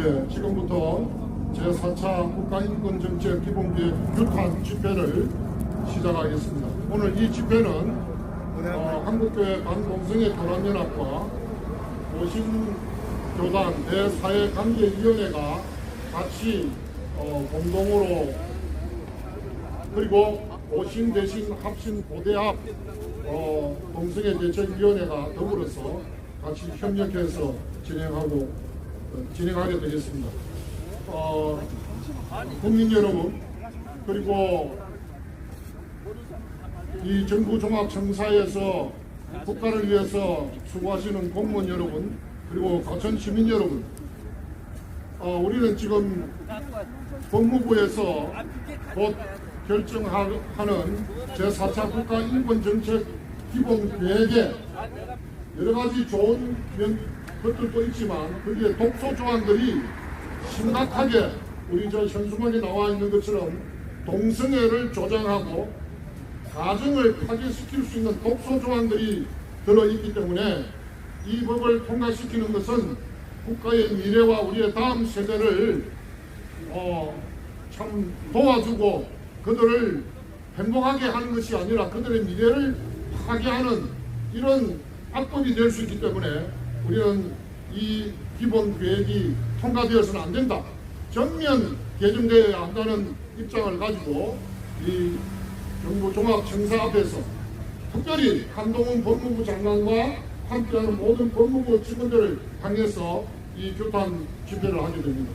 네, 지금부터 제4차 국가인권정책 기본계획 규탄 집회를 시작하겠습니다. 오늘 이 집회는 한국교회 반동성애 교란연합과 오신교단 대사회관계위원회가 같이 공동으로, 그리고 오신 대신 합신 고대합 동성애 대책위원회가 더불어서 같이 협력해서 진행하게 되겠습니다. 국민 여러분, 그리고 이 정부 종합청사에서 국가를 위해서 수고하시는 공무원 여러분, 그리고 과천 시민 여러분, 우리는 지금 법무부에서 곧 결정하는 제4차 국가인권정책 기본계획에 여러가지 좋은 것들도 있지만 거기에 독소 조항들이 심각하게 우리 저 현수막에 나와 있는 것처럼 동성애를 조장하고 가정을 파괴시킬 수 있는 독소 조항들이 들어있기 때문에 이 법을 통과시키는 것은 국가의 미래와 우리의 다음 세대를 참 도와주고 그들을 행복하게 하는 것이 아니라 그들의 미래를 파괴하는 이런 악법이 될 수 있기 때문에 우리는 이 기본 계획이 통과되어서는 안 된다, 전면 개정되어야 한다는 입장을 가지고 이 정부 종합청사 앞에서 특별히 한동훈 법무부 장관과 함께하는 모든 법무부 직원들을 향해서 이 규탄 집회를 하게 됩니다.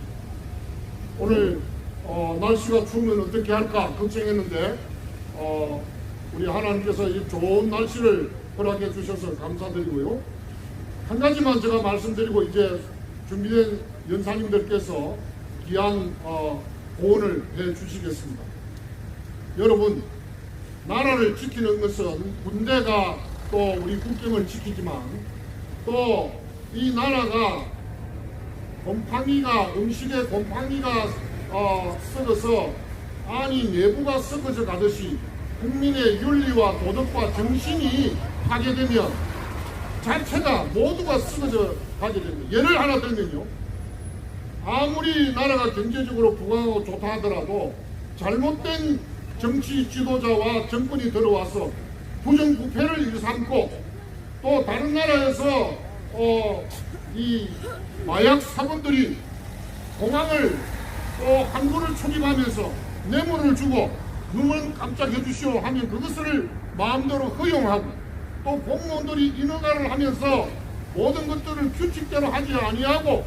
오늘 날씨가 추우면 어떻게 할까 걱정했는데 우리 하나님께서 이 좋은 날씨를 허락해 주셔서 감사드리고요. 한 가지만 제가 말씀드리고 이제 준비된 연사님들께서 귀한 고언을 해 주시겠습니다. 여러분, 나라를 지키는 것은 군대가 또 우리 국경을 지키지만 또 이 나라가 곰팡이가, 음식에 곰팡이가 썩어서 안이 내부가 썩어져 가듯이 국민의 윤리와 도덕과 정신이 파괴되면 자체가 모두가 썩어져 가게 됩니다. 예를 하나 들면요, 아무리 나라가 경제적으로 부강하고 좋다 하더라도 잘못된 정치 지도자와 정권이 들어와서 부정부패를 일삼고 또 다른 나라에서 이 마약 사범들이 공항을 또 항구를 출입하면서 뇌물을 주고 눈을 깜짝해 주시오 하면 그것을 마음대로 허용하고 또 공무원들이 인허가를 하면서 모든 것들을 규칙대로 하지 아니하고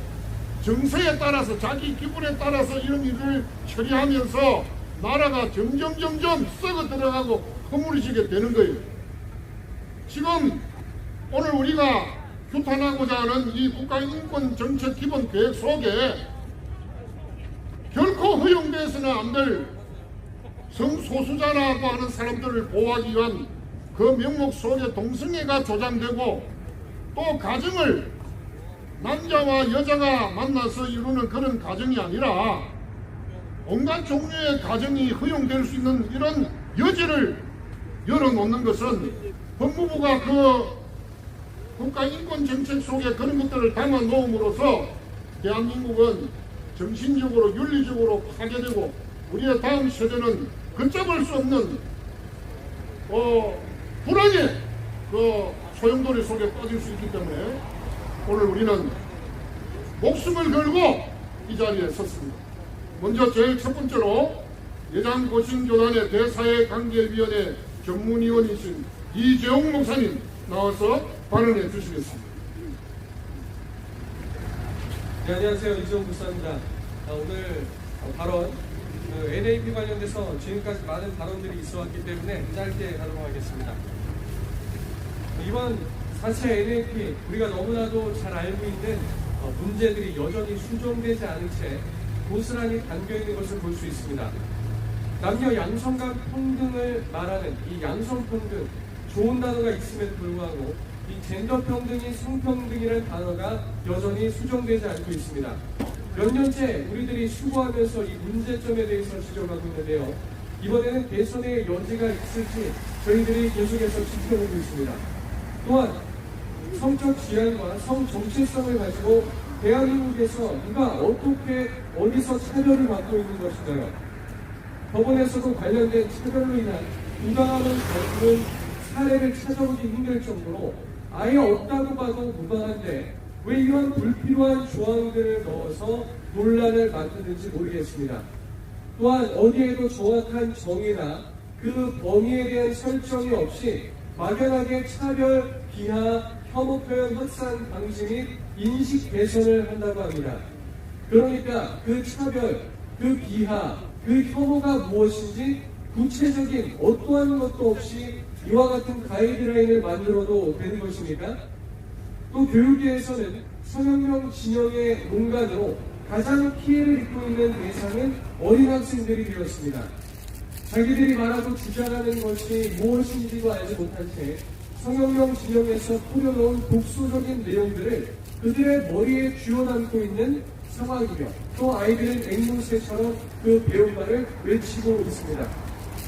정서에 따라서 자기 기분에 따라서 이런 일을 처리하면서 나라가 점점 썩어 들어가고 허물어지게 되는 거예요. 지금 오늘 우리가 규탄하고자 하는 이 국가인권정책 기본계획 속에 결코 허용되어서는 안 될 성소수자라고 하는 사람들을 보호하기 위한 그 명목 속에 동성애가 조장되고 또 가정을 남자와 여자가 만나서 이루는 그런 가정이 아니라 온갖 종류의 가정이 허용될 수 있는 이런 여지를 열어놓는 것은 법무부가 그 국가인권정책 속에 그런 것들을 담아 놓음으로써 대한민국은 정신적으로 윤리적으로 파괴되고 우리의 다음 세대는 걷잡을 수 없는 불안의 그 소용돌이 속에 빠질 수 있기 때문에 오늘 우리는 목숨을 걸고 이 자리에 섰습니다. 먼저 제일 첫 번째로 예장고신교단의 대사회관계위원회 전문위원이신 이재홍 목사님 나와서 발언해 주시겠습니다. 네, 안녕하세요. 이재홍 목사입니다. 오늘 발언 NAP 관련돼서 지금까지 많은 발언들이 있어왔기 때문에 짧게 하도록 하겠습니다. 이번 4차 NAP 우리가 너무나도 잘 알고 있는 문제들이 여전히 수정되지 않은 채 고스란히 담겨있는 것을 볼 수 있습니다. 남녀 양성간 평등을 말하는 이 양성평등, 좋은 단어가 있음에도 불구하고 이 젠더평등인 성평등이라는 단어가 여전히 수정되지 않고 있습니다. 몇 년째 우리들이 수고하면서 이 문제점에 대해서 지적하고 있는데요. 이번에는 개선의 여지가 있을지 저희들이 계속해서 지켜보고 있습니다. 또한 성적 지향과 성 정체성을 가지고 대한민국에서 누가 어떻게 어디서 차별을 받고 있는 것인가요? 법원에서도 관련된 차별로 인한 부당함을 다루는 사례를 찾아보기 힘들 정도로 아예 없다고 봐도 무방한데 왜 이런 불필요한 조항들을 넣어서 논란을 만드는지 모르겠습니다. 또한 어디에도 정확한 정의나 그 범위에 대한 설정이 없이 막연하게 차별, 비하, 혐오 표현 확산 방지 및 인식 개선을 한다고 합니다. 그러니까 그 차별, 그 비하, 그 혐오가 무엇인지 구체적인 어떠한 것도 없이 이와 같은 가이드라인을 만들어도 되는 것입니까? 또 교육계에서는 성형명 진영의 농간으로 가장 피해를 입고 있는 대상은 어린 학생들이 되었습니다. 자기들이 말하고 주장하는 것이 무엇인지도 알지 못한 채 성형명 진영에서 뿌려놓은 독소적인 내용들을 그들의 머리에 쥐어담고 있는 상황이며 또 아이들은 앵무새처럼 그 배운 말을 외치고 있습니다.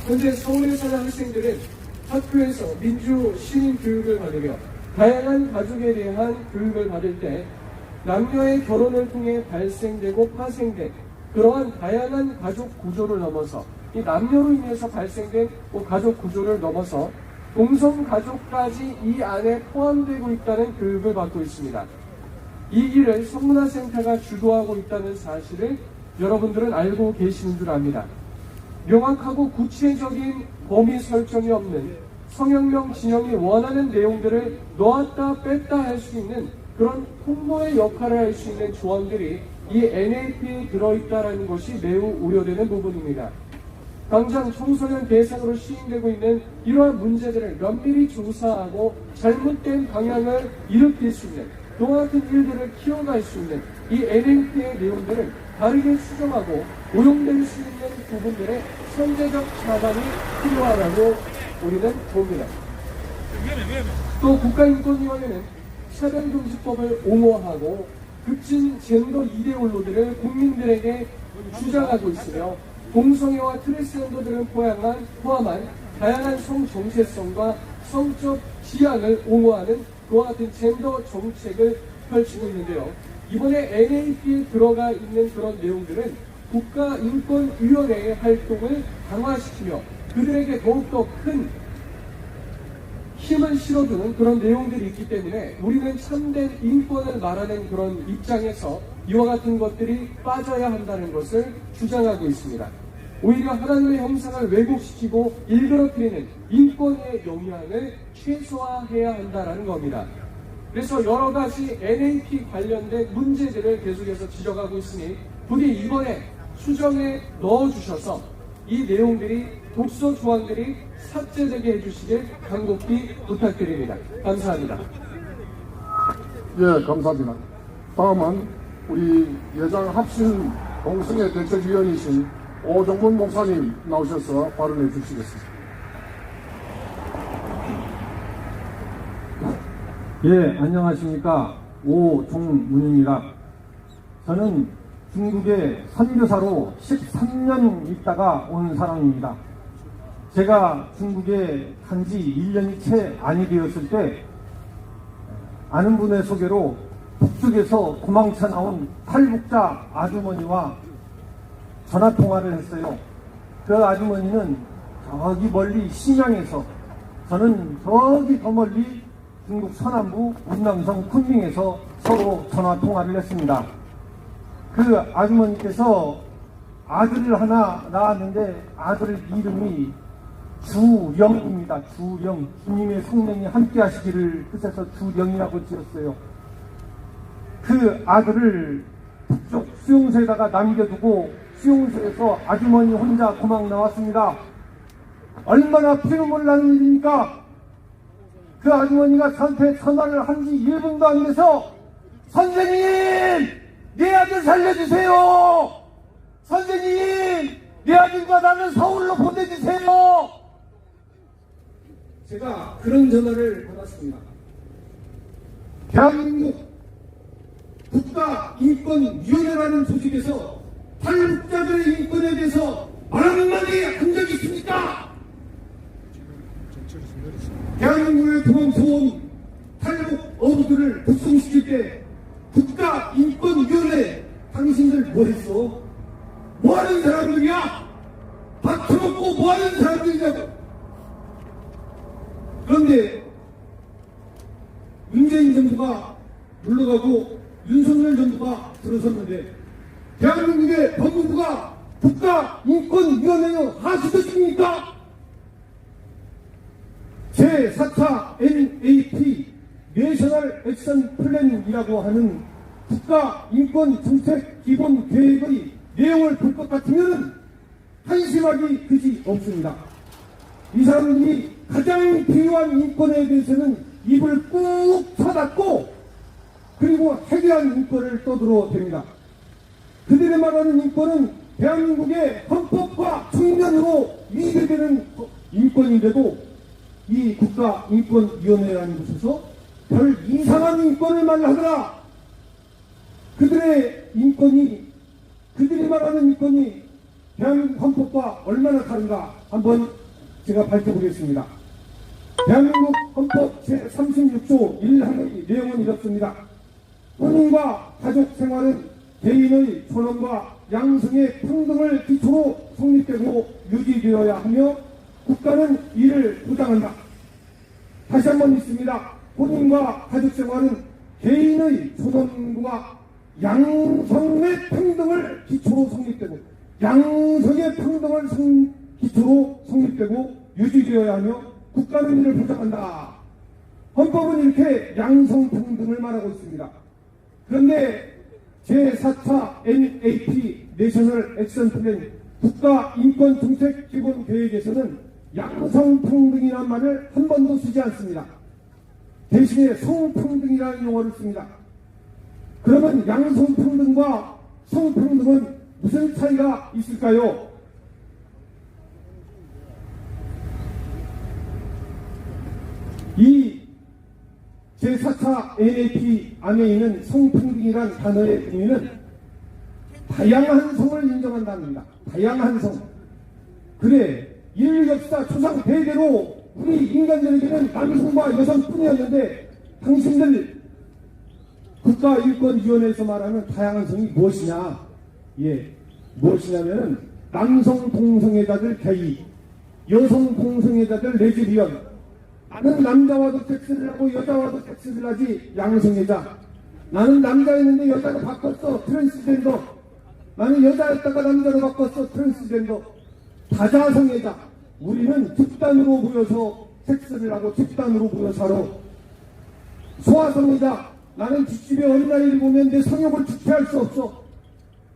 현재 서울에 사는 학생들은 학교에서 민주 시민 교육을 받으며 다양한 가족에 대한 교육을 받을 때 남녀의 결혼을 통해 발생되고 파생된 그러한 다양한 가족 구조를 넘어서 이 남녀로 인해서 발생된 가족 구조를 넘어서 동성 가족까지 이 안에 포함되고 있다는 교육을 받고 있습니다. 이 일을 성문화센터가 주도하고 있다는 사실을 여러분들은 알고 계시는 줄 압니다. 명확하고 구체적인 범위 설정이 없는 성형명 진영이 원하는 내용들을 넣었다 뺐다 할 수 있는 그런 홍보의 역할을 할 수 있는 조항들이 이 NAP에 들어있다는 것이 매우 우려되는 부분입니다. 당장 청소년 대상으로 시행되고 있는 이러한 문제들을 면밀히 조사하고 잘못된 방향을 일으킬 수 있는 그와 같은 일들을 키워갈 수 있는 이 NAP의 내용들을 다르게 수정하고 오용될 수 있는 부분들의 선제적 차단이 필요하다고 우리는 봅니다. 또 국가인권위원회는 차별금지법을 옹호하고 급진 젠더 이데올로기를 국민들에게 주장하고 있으며 동성애와 트랜스젠더들을 포함한 다양한 성 정체성과 성적 지향을 옹호하는 그와 같은 젠더 정책을 펼치고 있는데요. 이번에 NAP에 들어가 있는 그런 내용들은 국가인권위원회의 활동을 강화시키며 그들에게 더욱더 큰 힘을 실어주는 그런 내용들이 있기 때문에 우리는 참된 인권을 말하는 그런 입장에서 이와 같은 것들이 빠져야 한다는 것을 주장하고 있습니다. 오히려 하나님의 형상을 왜곡시키고 일그러뜨리는 인권의 영향을 최소화해야 한다는 겁니다. 그래서 여러 가지 NAP 관련된 문제들을 계속해서 지적하고 있으니 부디 이번에 수정에 넣어주셔서 이 내용들이 독소 조항들이 삭제되게 해주시길 간곡히 부탁드립니다. 감사합니다. 예, 감사합니다. 다음은 우리 예장 합신 동성애 대책위원이신 오종문 목사님 나오셔서 발언해 주시겠습니다. 예, 안녕하십니까. 오종문입니다. 저는 중국에 선교사로 13년 있다가 온 사람입니다. 제가 중국에 간지 1년이 채 아니 되었을 때 아는 분의 소개로 북쪽에서 도망쳐 나온 탈북자 아주머니와 전화통화를 했어요. 그 아주머니는 저기 멀리 신양에서, 저는 저기 더 멀리 중국 서남부 운남성 쿤밍에서 서로 전화통화를 했습니다. 그 아주머니께서 아들을 하나 낳았는데 아들 이름이 주령입니다. 주령. 주님의 성령이 함께 하시기를 뜻해서 주령이라고 지었어요. 그 아들을 북쪽 수용소에다가 남겨두고 수용소에서 아주머니 혼자 도망 나왔습니다. 얼마나 피눈물 나는 일입니까? 그 아주머니가 저한테 전화를 한 지 1분도 안 돼서 선생님! 내 아들 살려주세요! 선생님! 내 아들과 나는 서울로 보내주세요! 제가 그런 전화를 받았습니다. 대한민국 국가인권위원회라는 조직에서 탈북자들의 인권에 대해서 말 한마디 한 적이 있습니까? 대한민국에 도망쳐온 탈북 어부들을 북송시킬 때 국가인권위원회 당신들 뭐했어? 뭐하는 사람들이야? 밥 처먹고 뭐하는 사람들이냐고. 그런데 문재인 정부가 물러가고 윤석열 정부가 들어섰는데 대한민국의 법무부가 국가인권위원회의 하수도입니까? 제4차 NAP 내셔널 액션 플랜이라고 하는 국가인권정책기본계획의 내용을 볼 것 같으면 한심하기 그지 없습니다. 이 사람들이 가장 필요한 인권에 대해서는 입을 꾹 닫았고 그리고 해괴한 인권을 떠들어댑니다. 그들이 말하는 인권은 대한민국의 헌법과 측면으로 위배되는 인권인데도 이 국가인권위원회라는 곳에서 별 이상한 인권을 말하더라. 그들의 인권이, 그들이 말하는 인권이 대한민국 헌법과 얼마나 다른가 한번 제가 밝혀보겠습니다. 대한민국 헌법 제36조 1항의 내용은 이렇습니다. 혼인과 가족 생활은 개인의 존엄과 양성의 평등을 기초로 성립되고 유지되어야 하며 국가는 이를 보장한다. 다시 한번 읽습니다. 혼인과 가족 생활은 개인의 존엄과 양성의 평등을 기초로 성립되고 양성의 평등을 기초로 성립되고 유지되어야 하며 국가는 이를 보장한다. 헌법은 이렇게 양성평등을 말하고 있습니다. 그런데 제4차 NAP 내셔널 액션 플랜 국가인권정책기본계획에서는 양성평등이라는 말을 한 번도 쓰지 않습니다. 대신에 성평등이라는 용어를 씁니다. 그러면 양성평등과 성평등은 무슨 차이가 있을까요? 이 제4차 NAP 안에 있는 성평등이란 단어의 의미는 다양한 성을 인정한다는 겁니다. 다양한 성. 그래, 인류 역사 초상 대대로 우리 인간들에게는 남성과 여성뿐이었는데 당신들 국가인권위원회에서 말하는 다양한 성이 무엇이냐? 예, 무엇이냐면은 남성 동성애자들 게이, 여성 동성애자들 레즈비언, 나는 남자와도 섹스를 하고 여자와도 섹스를 하지 양성애자, 나는 남자였는데 여자로 바꿨어 트랜스젠더, 나는 여자였다가 남자로 바꿨어 트랜스젠더, 다자성애자, 우리는 집단으로 모여서 섹스를 하고 집단으로 모여 살아. 소아성애자, 나는 뒷집에 어린아이를 보면 내 성욕을 주체할 수 없어.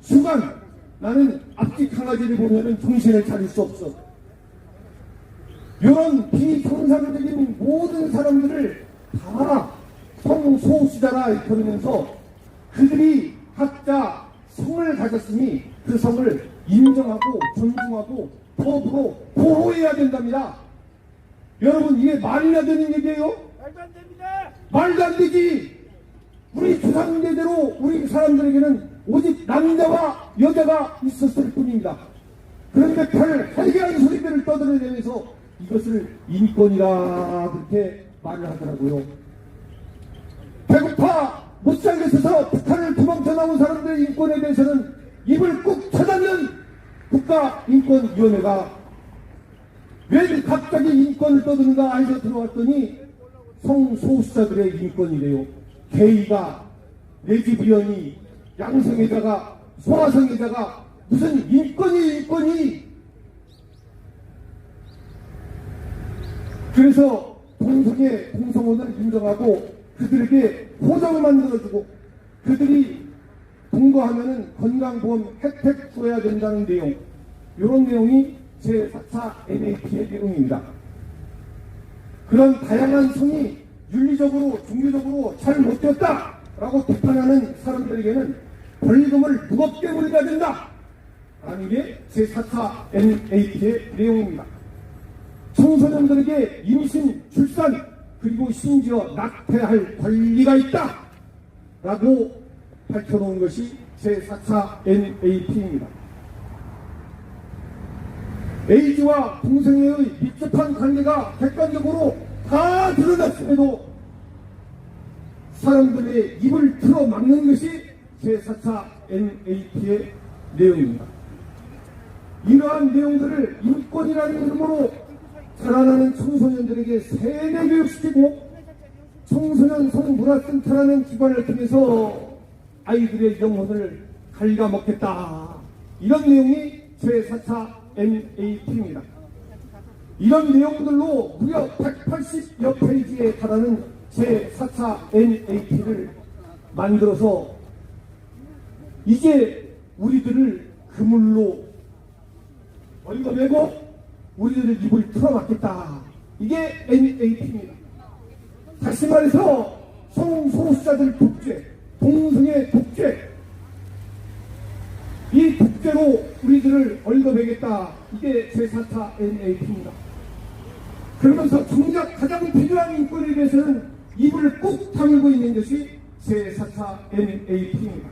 수간, 나는 앞집 강아지를 보면 정신을 차릴 수 없어. 이런 비정상적인 모든 사람들을 다 성소수자라 그러면서 그들이 각자 성을 가졌으니 그 성을 인정하고 존중하고 법으로 보호해야 된답니다. 여러분, 이게 말이나 되는 얘기예요? 말도 안 됩니다. 말도 안 되지. 우리 조상대대로 우리 사람들에게는 오직 남자와 여자가 있었을 뿐입니다. 그런데 별 해괴한 소리들을 떠들어내면서 이것을 인권이라 그렇게 말을 하더라고요. 배고파 못 살겠어서 북한을 도망쳐 나온 사람들의 인권에 대해서는 입을 꾹 닫으면 국가인권위원회가 왜 갑자기 인권을 떠드는가 해서 들어왔더니 성소수자들의 인권이래요. 게이가, 레즈비언이, 양성애자가, 소아성애자가 무슨 인권이. 그래서 동성혼을 인정하고 그들에게 보장을 만들어주고 그들이 동거하면은 건강보험 혜택 줘야 된다는 내용, 이런 내용이 제4차 NAP의 내용입니다. 그런 다양한 성이 윤리적으로 종교적으로 잘 못되었다라고 비판하는 사람들에게는 벌금을 무겁게 물어야 된다라는 게 제4차 NAP의 내용입니다. 청소년들에게 임신, 출산, 그리고 심지어 낙태할 권리가 있다라고 밝혀놓은 것이 제4차 NAP입니다. 에이즈와 동성애의 밀접한 관계가 객관적으로 다 드러났음에도 사람들의 입을 틀어 막는 것이 제4차 NAT의 내용입니다. 이러한 내용들을 인권이라는 이름으로 자라나는 청소년들에게 세뇌 교육시키고 청소년 성문화센터라는 기관을 통해서 아이들의 영혼을 갉아먹겠다. 이런 내용이 제4차 NAT입니다. 이런 내용들로 무려 180여 페이지에 달하는 제4차 NAT를 만들어서 이제 우리들을 그물로 얽어매고 우리들의 입을 틀어막겠다. 이게 NAT입니다. 다시 말해서 성소수자들 독재, 동성애 독재, 이 독재로 우리들을 얽어매겠다. 이게 제4차 NAT입니다. 그러면서 정작 가장 필요한 인권에 대해서는 입을 꾹 다물고 있는 것이 제4차 NAT입니다.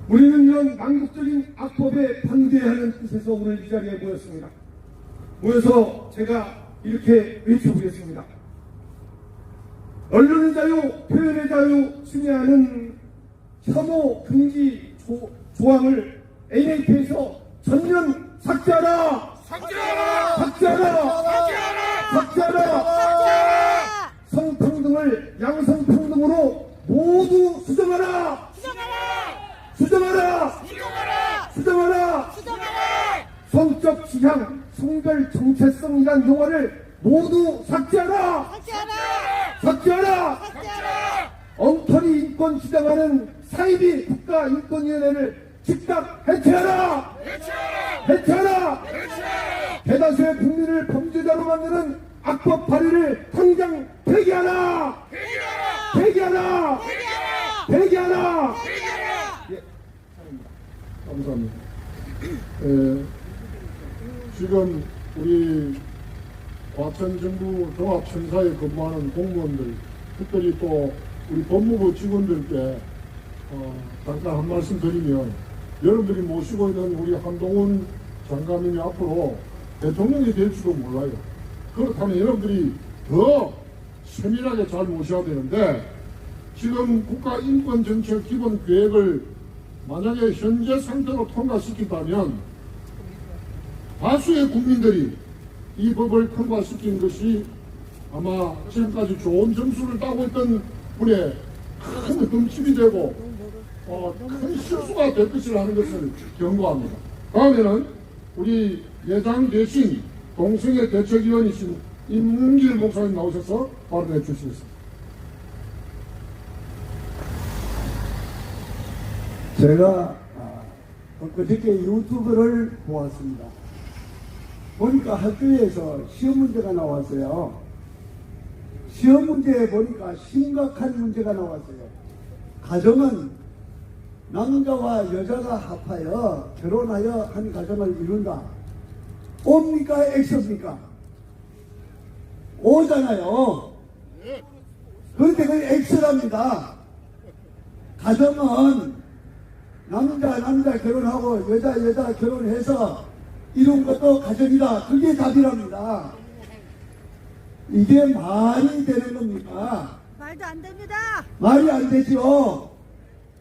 우리는 이런 망국적인 악법에 반대하는 뜻에서 오늘 이 자리에 모였습니다. 모여서 제가 이렇게 외쳐보겠습니다. 언론의 자유, 표현의 자유 침해하는 혐오 금지 조항을 NAT에서 전면 삭제하라! 삭제하라! 삭제하라! 삭제하라! 삭제하라! 성평등을 양성평등으로 모두 수정하라! 수정하라! 수정하라! 성적 지향, 성별 정체성이란 용어를 모두 삭제하라! 삭제하라! 엉터리 인권 주장하는 사이비 국가인권위원회를 즉각 해체하라! 해체하라! 대다수의 국민을 범죄자로 만드는 악법 발의를 당장 폐기하라! 폐기하라! 폐기하라! 예, 감사합니다. 지금 우리 과천정부 종합청사에 근무하는 공무원들, 특별히 또 우리 법무부 직원들께 잠깐 한 말씀 드리면, 여러분들이 모시고 있는 우리 한동훈 장관님이 앞으로 대통령이 될지도 몰라요. 그렇다면 여러분들이 더 세밀하게 잘 모셔야 되는데, 지금 국가인권정책기본계획을 만약에 현재 상태로 통과시킨다면 다수의 국민들이 이 법을 통과시킨 것이 아마 지금까지 좋은 점수를 따고 있던 분의 큰 흠집이 되고 큰 실수가 될 것이라는 것을 경고합니다. 다음에는 우리 예장 대신 동성애 대책위원이신 임문길 목사님 나오셔서 발언해 주시겠습니다. 제가 그저께 유튜브를 보았습니다. 보니까 학교에서 시험 문제가 나왔어요. 시험 문제에 보니까 심각한 문제가 나왔어요. 가정은 남자와 여자가 합하여 결혼하여 한 가정을 이룬다. O입니까? X입니까? O잖아요. 그런데 그 X랍니다. 가정은 남자 결혼하고 여자 결혼해서 이룬 것도 가정이다. 그게 답이랍니다. 이게 말이 되는 겁니까? 말도 안 됩니다. 말이 안 되죠.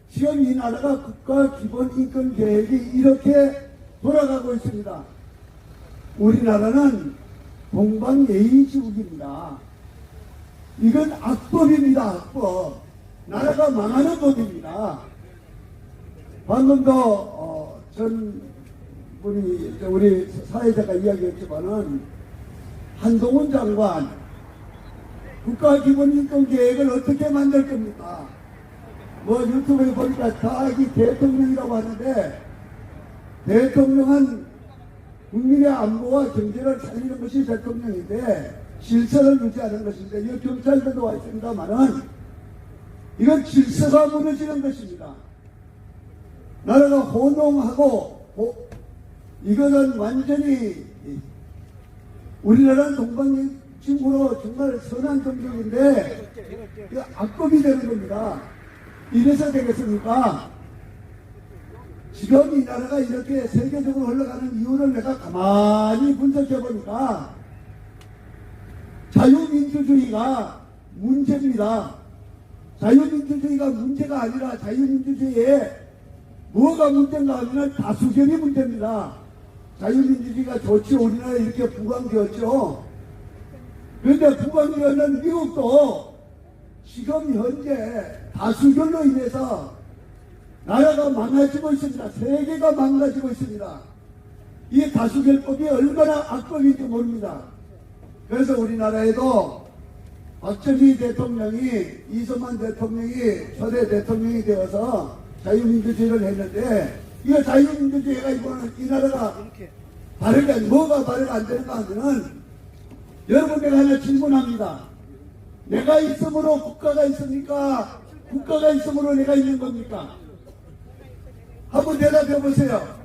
지금 이 나라가 국가기본인권계획이 이렇게 돌아가고 있습니다. 우리나라는 동방예의지국입니다. 이건 악법입니다. 악법. 나라가 망하는 법입니다. 방금도 전 분이 우리 사회자가 이야기했지만은 한동훈 장관 국가기본인권계획을 어떻게 만들 겁니까? 뭐 유튜브에 보니까 자기 대통령이라고 하는데, 대통령은 국민의 안보와 경제를 살리는 것이 대통령인데 질서를 유지하는 것인데, 이 경찰들도 와 있습니다만은 이건 질서가 무너지는 것입니다. 나라가 혼동하고 이거는 완전히 우리나라는 동방예의지국으로 정말 선한 종족인데 이거 악법이 되는 겁니다. 이래서 되겠습니까? 지금 이 나라가 이렇게 세계적으로 흘러가는 이유를 내가 가만히 분석해 보니까 자유민주주의가 문제입니다. 자유민주주의가 문제가 아니라 자유민주주의에 뭐가 문제인가 하면 다수결이 문제입니다. 자유민주주의가 좋지 우리나라에 이렇게 부강되었죠. 그런데 부강되었는 미국도 지금 현재 다수결로 인해서 나라가 망가지고 있습니다. 세계가 망가지고 있습니다. 이 다수결법이 얼마나 악법인지 모릅니다. 그래서 우리나라에도 박정희 대통령이 이승만 대통령이 초대 대통령이 되어서 자유민주주의를 했는데 이 자유민주주의가 이거는 이 나라가 바르게 뭐가 바르게 안 되는가 하면은 여러분 내가 하나 질문합니다. 내가 있음으로 국가가 있습니까? 국가가 있음으로 내가 있는 겁니까? 한번 대답해 보세요.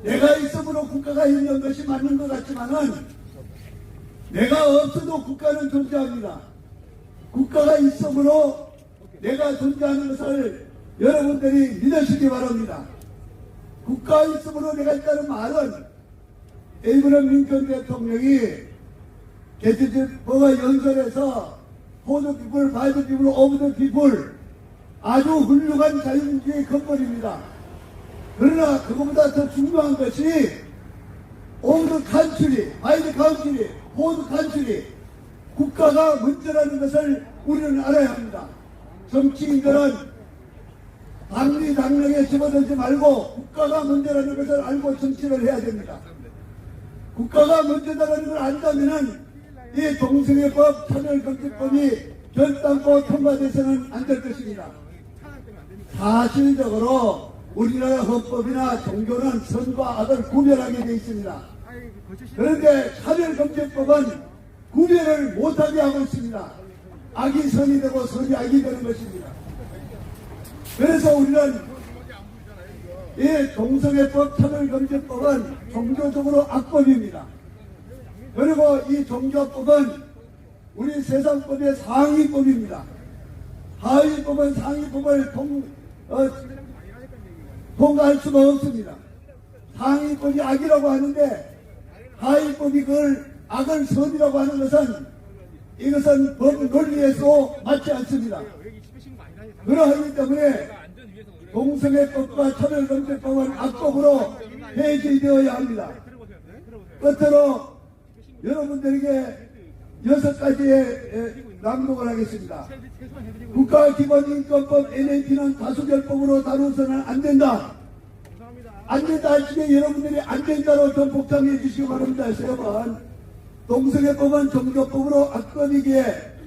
내가 있음으로 국가가 있는 것이 맞는 것 같지만은 내가 없어도 국가는 존재합니다. 국가가 있음으로 내가 존재하는 것을 여러분들이 믿으시기 바랍니다. 국가가 있음으로 내가 있다는 말은 에이브럼 링컨 대통령이 게티즈버그 연설에서 For the people, by the people, of the people 아주 훌륭한 자유민주주의의 근본입니다. 그러나 그것보다 더 중요한 것이 of the country, by the country, for the country 국가가 문제라는 것을 우리는 알아야 합니다. 정치인들은 당리당령에 집어들지 말고 국가가 문제라는 것을 알고 정치를 해야 됩니다. 국가가 문제다라는 걸 안다면은 이 동성애법, 차별금지법이 결단코 통과돼서는 안 될 것입니다. 사실적으로 우리나라 헌법이나 종교는 선과 악을 구별하게 되어 있습니다. 그런데 차별금지법은 구별을 못하게 하고 있습니다. 악이 선이 되고 선이 악이 되는 것입니다. 그래서 우리는 이 동성애법, 차별금지법은 종교적으로 악법입니다. 그리고 이 종교법은 우리 세상법의 상위법입니다. 하위법은 상위법을 통과할 수가 없습니다. 상위법이 악이라고 하는데 하위법이 그걸 악을 선이라고 하는 것은 이것은 법 논리에서 맞지 않습니다. 그러하기 때문에 동성애법과 차별금지법은 악법으로 폐지되어야 합니다. 끝으로 여러분들에게 6가지의 낭독을 하겠습니다. 국가기본인권법 NAT는 다수결법으로 다루어서는 안 된다. 안 된다 하시면 여러분들이 안 된다로 좀 복잡해 주시기 바랍니다. 3번. 동성애법은 종교법으로 악법이기에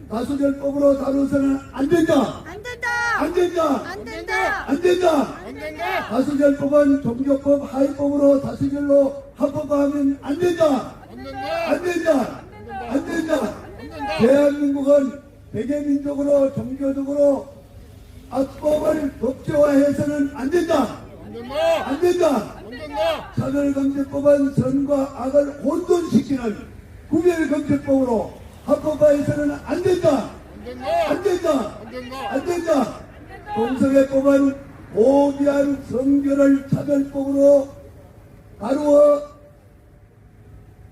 다수결법으로 다루어서는 안 된다. 안 된다. 안 된다. 안 된다. 안 된다. 안 된다. 다수결법은 종교법 하위법으로 다수결로 합법화하면 안 된다. 안 된다. 안 된다. 대한민국은 백예민족으로 종교적으로 악법을 법제화해서는 안 된다. 안 된다. 차별금지법은 선과 악을 혼돈시키는 구별금지법으로 합법화해서는 안 된다. 안 된다. 안 된다. 동성애법은 고귀한 성결을 차별법으로 다루어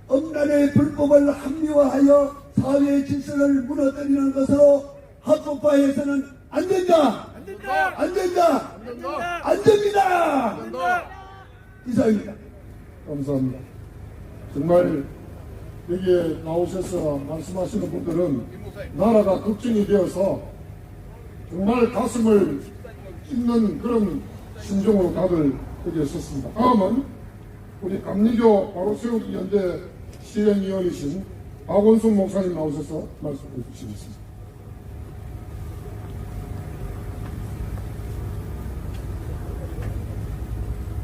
엄란의 불법을 합리화하여 사회의 질서를 무너뜨리는 것으로 합법화해서는 안 된다. 안 된다. 안 됩니다. 이상입니다. 감사합니다. 정말 여기에 나오셔서 말씀하시는 분들은 나라가 걱정이 되어서 정말 가슴을 찢는 그런 심정으로 다들 여기에 섰습니다. 다음은 우리 감리교 바로세우기 연대 시행위원이신 박원순 목사님 나오셔서 말씀해 주시겠습니다.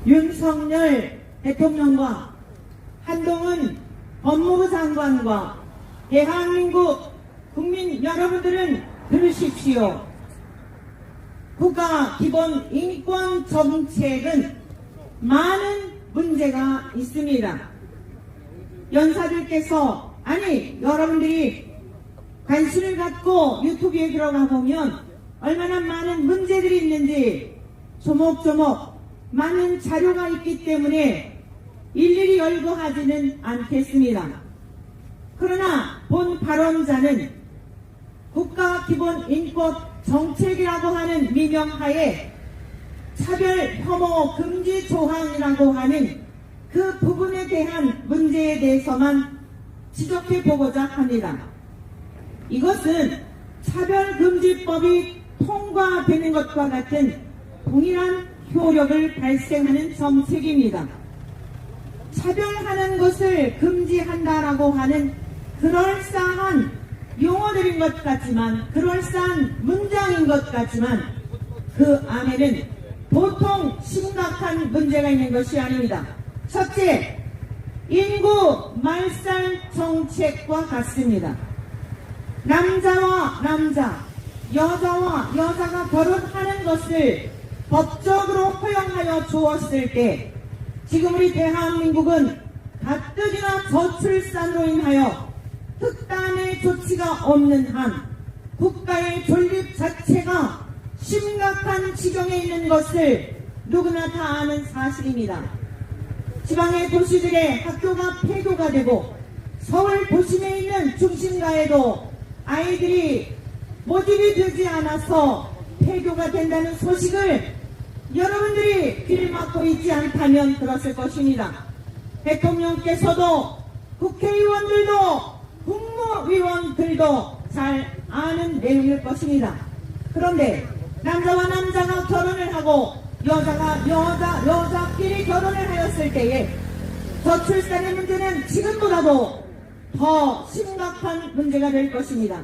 윤석열 대통령과 한동훈 법무부 장관과 대한민국 국민 여러분들은 들으십시오. 국가 기본 인권 정책은 많은 문제가 있습니다. 연사들께서 아니 여러분들이 관심을 갖고 유튜브에 들어가 보면 얼마나 많은 문제들이 있는지 조목조목 많은 자료가 있기 때문에 일일이 열거하지는 않겠습니다. 그러나 본 발언자는 국가기본인권정책이라고 하는 미명하에 차별 혐오 금지 조항이라고 하는 그 부분에 대한 문제에 대해서만 지적해 보고자 합니다. 이것은 차별금지법이 통과되는 것과 같은 동일한 효력을 발생하는 정책입니다. 차별하는 것을 금지한다라고 하는 그럴싸한 용어들인 것 같지만, 그럴싸한 문장인 것 같지만 그 안에는 보통 심각한 문제가 있는 것이 아닙니다. 첫째, 인구 말살 정책과 같습니다. 남자와 남자, 여자와 여자가 결혼하는 것을 법적으로 허용하여 주었을 때 지금 우리 대한민국은 가뜩이나 저출산으로 인하여 특단의 조치가 없는 한 국가의 존립 자체가 심각한 지경에 있는 것을 누구나 다 아는 사실입니다. 지방의 도시들의 학교가 폐교가 되고 서울 도심에 있는 중심가에도 아이들이 모집이 되지 않아서 폐교가 된다는 소식을 여러분들이 귀를 막고 있지 않다면 들었을 것입니다. 대통령께서도 국회의원들도 국무위원들도 잘 아는 내용일 것입니다. 그런데 남자와 남자가 결혼을 하고 여자가 여자끼리 결혼을 하였을 때에 저출산의 문제는 지금보다도 더 심각한 문제가 될 것입니다.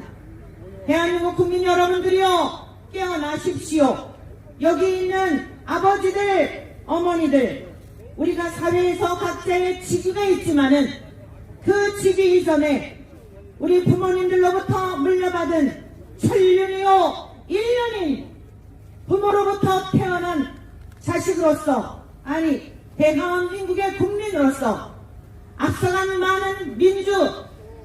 대한민국 국민 여러분들이요, 깨어나십시오. 여기 있는 아버지들, 어머니들, 우리가 사회에서 각자의 직위가 있지만은 그 직위 이전에 우리 부모님들로부터 물려받은 천륜이요 1년인 부모로부터 태어난 자식으로서, 아니 대한민국의 국민으로서 앞서간 많은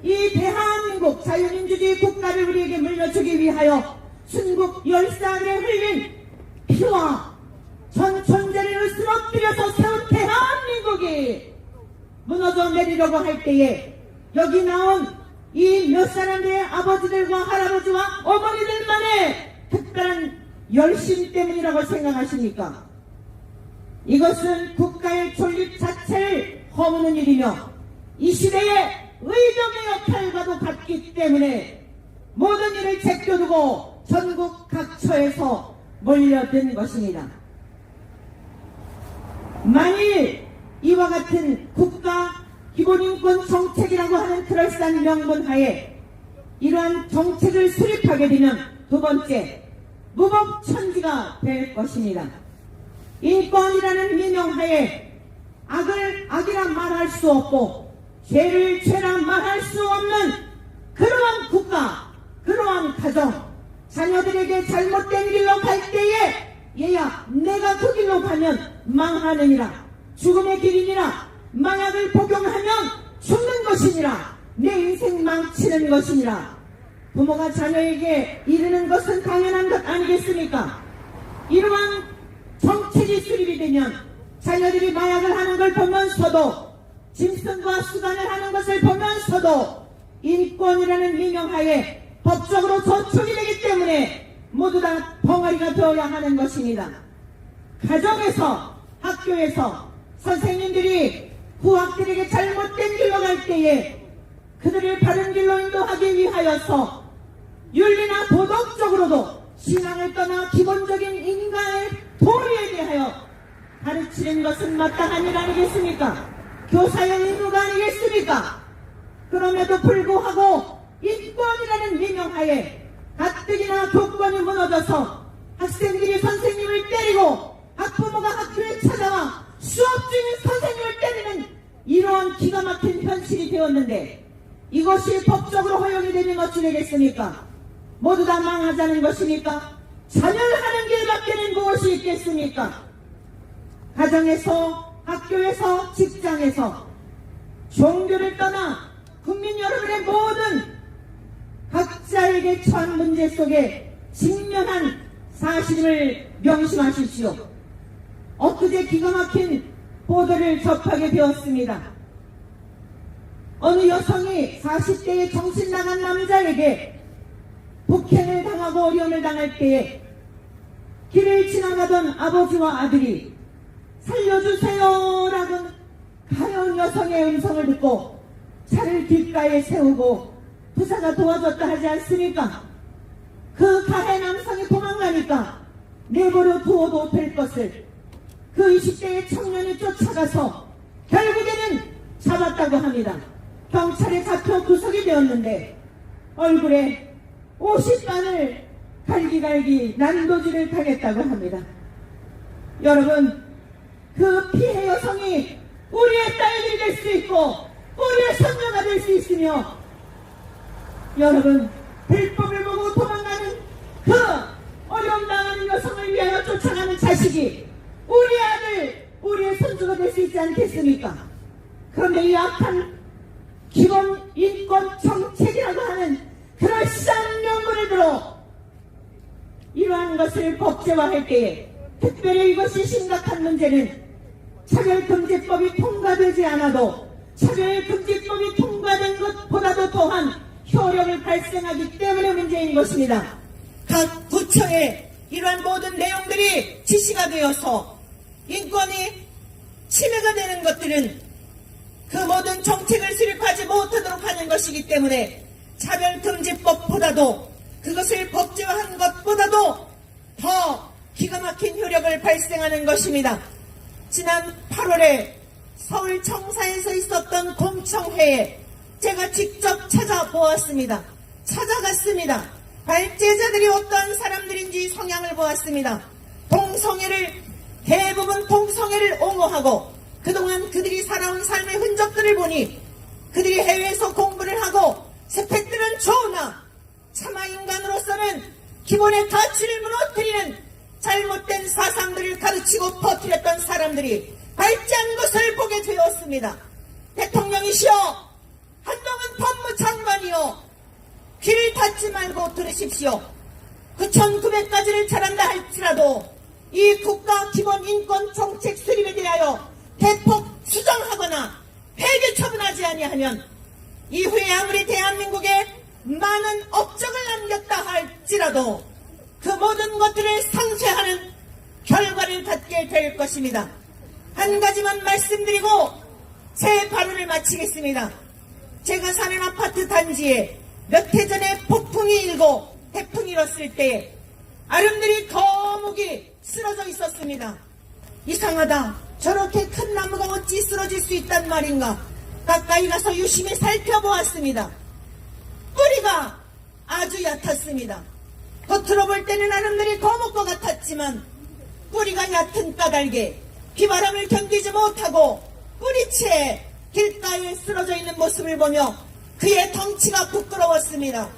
이 대한민국 자유민주주의 국가를 우리에게 물려주기 위하여 순국 열사들의 흘린 피와 전 존재를 쓰러뜨려서 세운 대한민국이 무너져 내리려고 할 때에 여기 나온 이 몇 사람들의 아버지들과 할아버지와 어머니들만의 특별한 열심 때문이라고 생각하십니까? 이것은 국가의 존립 자체를 허무는 일이며 이 시대의 의정의 역할과도 같기 때문에 모든 일을 제껴두고 전국 각처에서 몰려든 것입니다. 만일 이와 같은 국가 기본인권 정책이라고 하는 그럴싸한 명분 하에 이러한 정책을 수립하게 되면 두 번째, 무법천지가 될 것입니다. 인권이라는 민영하에 악을 악이라 말할 수 없고 죄를 죄라 말할 수 없는 그러한 국가, 그러한 가정, 자녀들에게 잘못된 길로 갈 때에 얘야 내가 그 길로 가면 망하느니라, 죽음의 길이니라, 마약을 복용하면 죽는 것이니라, 내 인생 망치는 것이니라. 부모가 자녀에게 이르는 것은 당연한 것 아니겠습니까? 이러한 정책이 수립이 되면 자녀들이 마약을 하는 걸 보면서도, 짐승과 수단을 하는 것을 보면서도 인권이라는 민영하에 법적으로 저촉이 되기 때문에 모두 다 벙어리가 되어야 하는 것입니다. 가정에서, 학교에서 선생님들이 후학들에게 잘못된 길로 갈 때에 그들을 바른 길로 인도하기 위하여서 윤리나 도덕적으로도 신앙을 떠나 기본적인 인간의 도리에 대하여 가르치는 것은 마땅한 일 아니겠습니까? 교사의 의무가 아니겠습니까? 그럼에도 불구하고 인권이라는 민영하에 가뜩이나 교권이 무너져서 학생들이 선생님을 때리고 학부모가 학교에 찾아와 수업 중인 선생님을 때리는 이러한 기가 막힌 현실이 되었는데 이것이 법적으로 허용이 되면 어찌 되겠습니까? 모두 다 망하자는 것입니까? 자멸 하는 길밖에는 무엇이 있겠습니까? 가정에서, 학교에서, 직장에서 종교를 떠나 국민 여러분의 모든 각자에게 처한 문제 속에 직면한 사실을 명심하십시오. 엊그제 기가 막힌 보도를 접하게 되었습니다. 어느 여성이 40대의 정신 나간 남자에게 폭행을 당하고 어려움을 당할 때에 길을 지나가던 아버지와 아들이 살려주세요라고 가여운 여성의 음성을 듣고 차를 길가에 세우고 부사가 도와줬다 하지 않습니까? 그 가해 남성이 도망가니까 내버려 두어도 될 것을 그 20대의 청년이 쫓아가서 결국에는 잡았다고 합니다. 경찰에 잡혀 구속이 되었는데 얼굴에 50단을 갈기갈기 난도질을 당했다고 합니다. 여러분, 그 피해 여성이 우리의 딸들이 될 수 있고 우리의 손녀가 될 수 있으며, 여러분, 불법을 보고 도망가는 그 어려움 당하는 여성을 위하여 쫓아가는 자식이 우리 아들, 우리의 손주가 될 수 있지 않겠습니까? 그런데 이 악한 기본 인권 정책이라고 하는 그럴싸한 명분을 들어 이러한 것을 법제화할 때에, 특별히 이것이 심각한 문제는 차별금지법이 통과되지 않아도 차별금지법이 통과된 것보다도 더한 효력을 발생하기 때문에 문제인 것입니다. 각 구청에 이러한 모든 내용들이 지시가 되어서 인권이 침해가 되는 것들은 그 모든 정책을 수립하지 못하도록 하는 것이기 때문에 차별금지법보다도, 그것을 법제화한 것보다도 더 기가 막힌 효력을 발생하는 것입니다. 지난 8월에 서울 청사에서 있었던 공청회에 제가 직접 찾아보았습니다. 찾아갔습니다. 발제자들이 어떠한 사람들인지 성향을 보았습니다. 대부분 동성애를 옹호하고 그동안 그들이 살아온 삶의 흔적들을 보니 그들이 해외에서 공부를 하고 스펙들은 좋으나 차마 인간으로서는 기본의 가치를 무너뜨리는 잘못된 사상들을 가르치고 퍼뜨렸던 사람들이 발제한 것을 보게 되었습니다. 대통령이시여, 한동훈 법무장관이여, 귀를 닫지 말고 들으십시오. 9,900가지를 잘한다 할지라도 이 국가 기본 인권 정책 수립에 대하여 대폭 수정하거나 폐기 처분하지 아니하면 이후에 아무리 대한민국에 많은 업적을 남겼다 할지라도 그 모든 것들을 상쇄하는 결과를 갖게 될 것입니다. 한 가지만 말씀드리고 제 발언을 마치겠습니다. 제가 사는 아파트 단지에 몇 해 전에 폭풍이 일고 태풍이 일었을 때에 아름드리 거목이 쓰러져 있었습니다. 이상하다. 저렇게 큰 나무가 어찌 쓰러질 수 있단 말인가. 가까이 가서 유심히 살펴보았습니다. 뿌리가 아주 얕았습니다. 겉으로 볼 때는 아름드리 거목과 같았지만 뿌리가 얕은 까닭에 비바람을 견디지 못하고 뿌리채 길가에 쓰러져 있는 모습을 보며 그의 덩치가 부끄러웠습니다.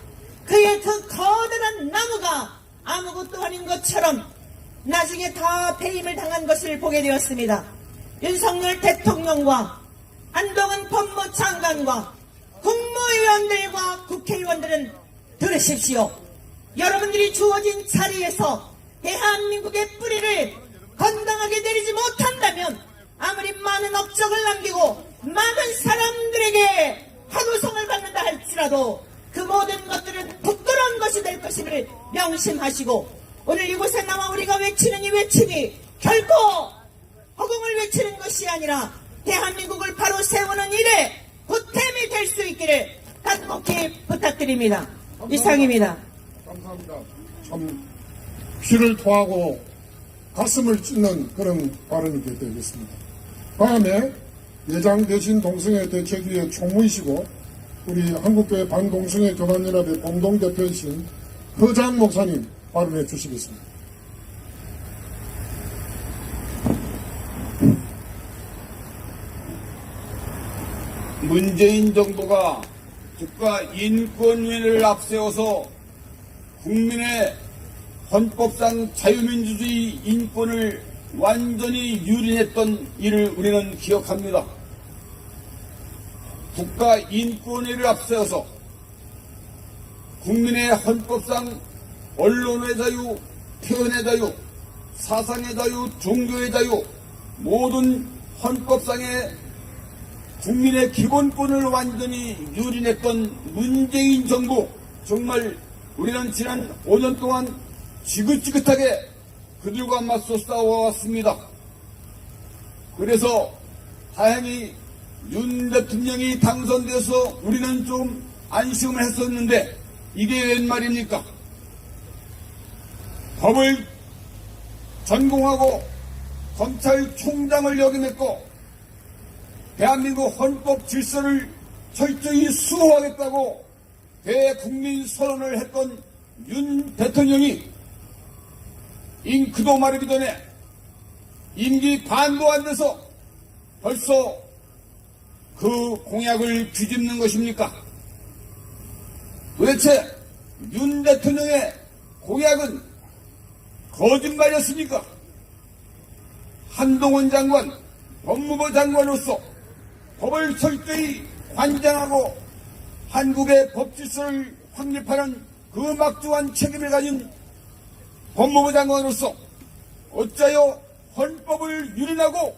그의 그 커다란 나무가 아무것도 아닌 것처럼 나중에 다 배임을 당한 것을 보게 되었습니다. 윤석열 대통령과 한동훈 법무장관과 국무위원들과 국회의원들은 들으십시오. 여러분들이 주어진 자리에서 대한민국의 뿌리를 건강하게 내리지 못한다면 아무리 많은 업적을 남기고 많은 사람들에게 환호성을 받는다 할지라도 그 모든 것들은 부끄러운 것이 될 것임을 명심하시고, 오늘 이곳에 나와 우리가 외치는 이 외침이 결코 허공을 외치는 것이 아니라 대한민국을 바로 세우는 일에 보탬이 될 수 있기를 간곡히 부탁드립니다. 감사합니다. 이상입니다. 감사합니다. 참 피를 토하고 가슴을 찢는 그런 발언이 되겠습니다. 다음에 예장대신 동성애 대책위의 총무이시고 우리 한국교회 반동성애 교단연합의 공동대표이신 허장 목사님 발언해 주시겠습니다. 문재인 정부가 국가 인권위를 앞세워서 국민의 헌법상 자유민주주의 인권을 완전히 유린했던 일을 우리는 기억합니다. 국가 인권위를 앞세워서 국민의 헌법상 언론의 자유, 표현의 자유, 사상의 자유, 종교의 자유, 모든 헌법상의 국민의 기본권을 완전히 유린했던 문재인 정부, 정말 우리는 지난 5년 동안 지긋지긋하게 그들과 맞서 싸워왔습니다. 그래서 다행히 윤 대통령이 당선돼서 우리는 좀 안심을 했었는데 이게 웬 말입니까? 법을 전공하고 검찰총장을 역임했고 대한민국 헌법 질서를 철저히 수호하겠다고 대국민 선언을 했던 윤 대통령이 잉크도 마르기 전에 임기 반도 안 돼서 벌써 그 공약을 뒤집는 것입니까? 도대체 윤 대통령의 공약은 거짓말이었습니까? 한동훈 장관, 법무부 장관으로서 법을 철저히 관장하고 한국의 법질서를 확립하는 그 막중한 책임을 가진 법무부 장관으로서 어찌하여 헌법을 유린하고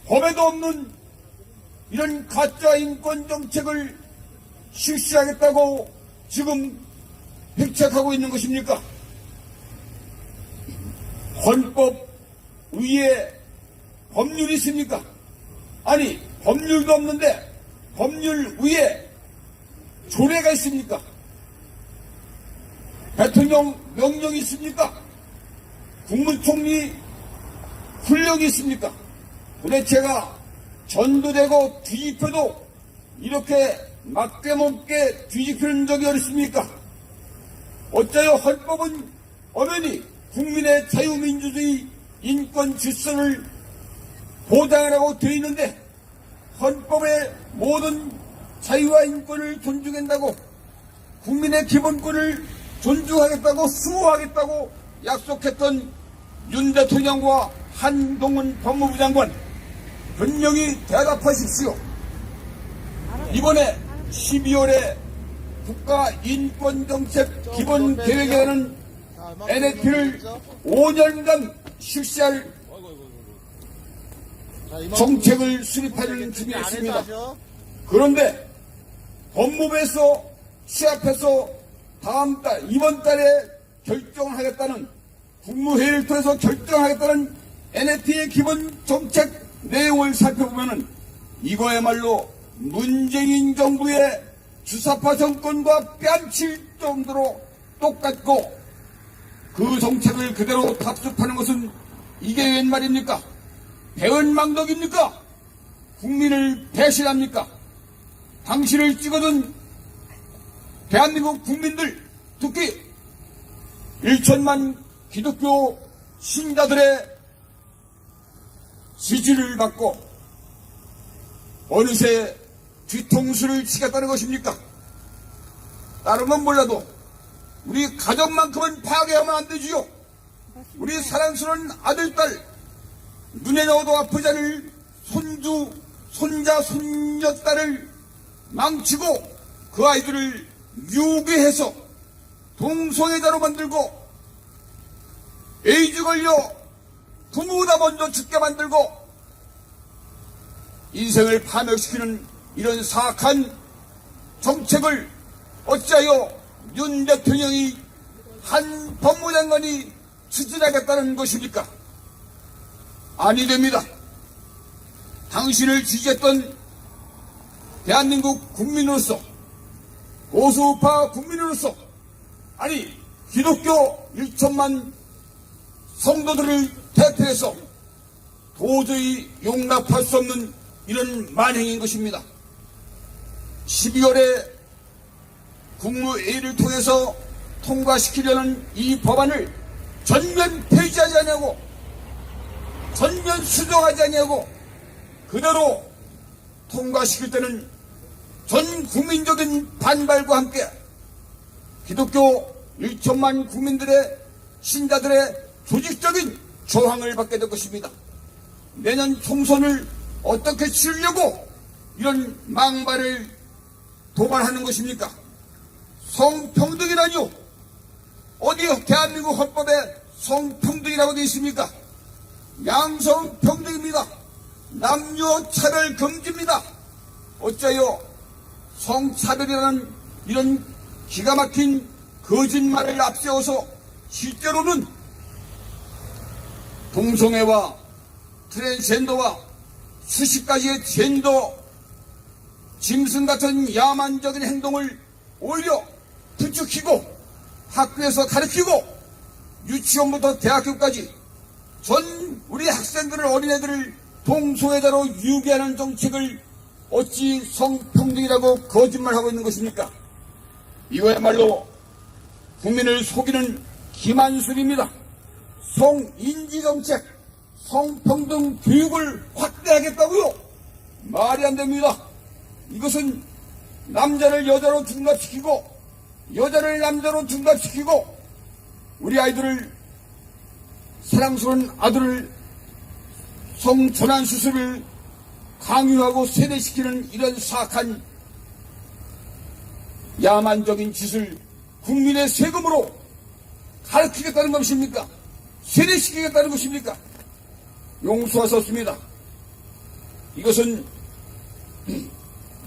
법에도 없는 이런 가짜 인권 정책을 실시하겠다고 지금 백책하고 있는 것입니까? 헌법 위에 법률이 있습니까? 아니, 법률도 없는데 법률 위에 조례가 있습니까? 대통령 명령이 있습니까? 국무총리 훈령이 있습니까? 도대체가 전도되고 뒤집혀도 이렇게 막대먹게 뒤집히는 적이 어딨습니까? 어째요 헌법은 엄연히 국민의 자유민주주의 인권 질서를 보장하라고 되어 있는데 헌법의 모든 자유와 인권을 존중한다고 국민의 기본권을 존중하겠다고 수호하겠다고 약속했던 윤 대통령과 한동훈 법무부 장관 분명히 대답하십시오. 이번에 12월에 국가인권정책 기본계획에는 NF를 5년간 실시할 정책을 수립하려는 중에 있습니다. 그런데 법무부에서 시합해서 다음 달, 이번 달에 결정하겠다는 국무회의를 통해서 결정하겠다는 NF의 기본 정책 내용을 살펴보면은 이거야말로 문재인 정부의 주사파 정권과 뺨칠 정도로 똑같고 그 정책을 그대로 답습하는 것은 이게 웬 말입니까? 배은망덕입니까? 국민을 배신합니까? 당신을 찍어둔 대한민국 국민들, 특히 1천만 기독교 신자들의 지지를 받고 어느새 뒤통수를 치겠다는 것입니까? 다른 건 몰라도 우리 가정만큼은 파괴하면 안 되지요. 우리 사랑스러운 아들, 딸, 눈에 넣어도 아프지 않을 손주, 손자, 손녀딸을 망치고 그 아이들을 유괴해서 동성애자로 만들고 에이즈 걸려 부모보다 먼저 죽게 만들고 인생을 파멸시키는 이런 사악한 정책을 어찌하여 윤 대통령이 한 법무장관이 추진하겠다는 것입니까? 아니 됩니다. 당신을 지지했던 대한민국 국민으로서 보수우파 국민으로서 아니 기독교 1천만 성도들을 대표해서 도저히 용납할 수 없는 이런 만행인 것입니다. 12월에 국무회의를 통해서 통과시키려는 이 법안을 전면 폐지하지 않냐고 전면 수정하지 않냐고 그대로 통과시킬 때는 전 국민적인 반발과 함께 기독교 1천만 국민들의 신자들의 조직적인 저항을 받게 될 것입니다. 내년 총선을 어떻게 치르려고 이런 망발을 도발하는 것입니까? 성평등이라뇨? 어디 대한민국 헌법에 성평등이라고 되어 있습니까? 양성평등입니다. 남녀 차별 금지입니다. 어째요 성차별이라는 이런 기가 막힌 거짓말을 앞세워서 실제로는 동성애와 트랜스젠더와 수십 가지의 젠더 짐승 같은 야만적인 행동을 오히려 부추기고 학교에서 가르치고 유치원부터 대학교까지 전 우리 학생들을 어린애들을 동성애자로 유기하는 정책을 어찌 성평등이라고 거짓말하고 있는 것입니까? 이거야말로 국민을 속이는 기만술입니다. 성인지정책, 성평등 교육을 확대하겠다고요? 말이 안 됩니다. 이것은 남자를 여자로 둔갑시키고 여자를 남자로 둔갑시키고 우리 아이들을 사랑스러운 아들을 성전환 수술을 강요하고 세뇌시키는 이런 사악한 야만적인 짓을 국민의 세금으로 가르치겠다는 것입니까? 세뇌시키겠다는 것입니까? 용서할 수 없습니다. 이것은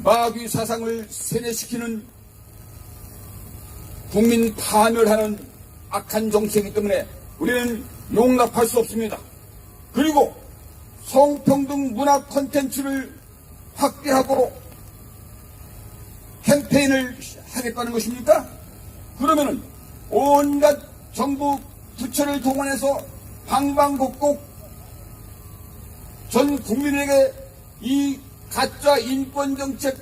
마귀 사상을 세뇌시키는 국민 파멸하는 악한 정책이기 때문에 우리는 용납할 수 없습니다. 그리고 성평등 문화 콘텐츠를 확대하고 캠페인을 하겠다는 것입니까? 그러면은 온갖 정부 부처를 동원해서 방방곡곡 전 국민에게 이 가짜 인권정책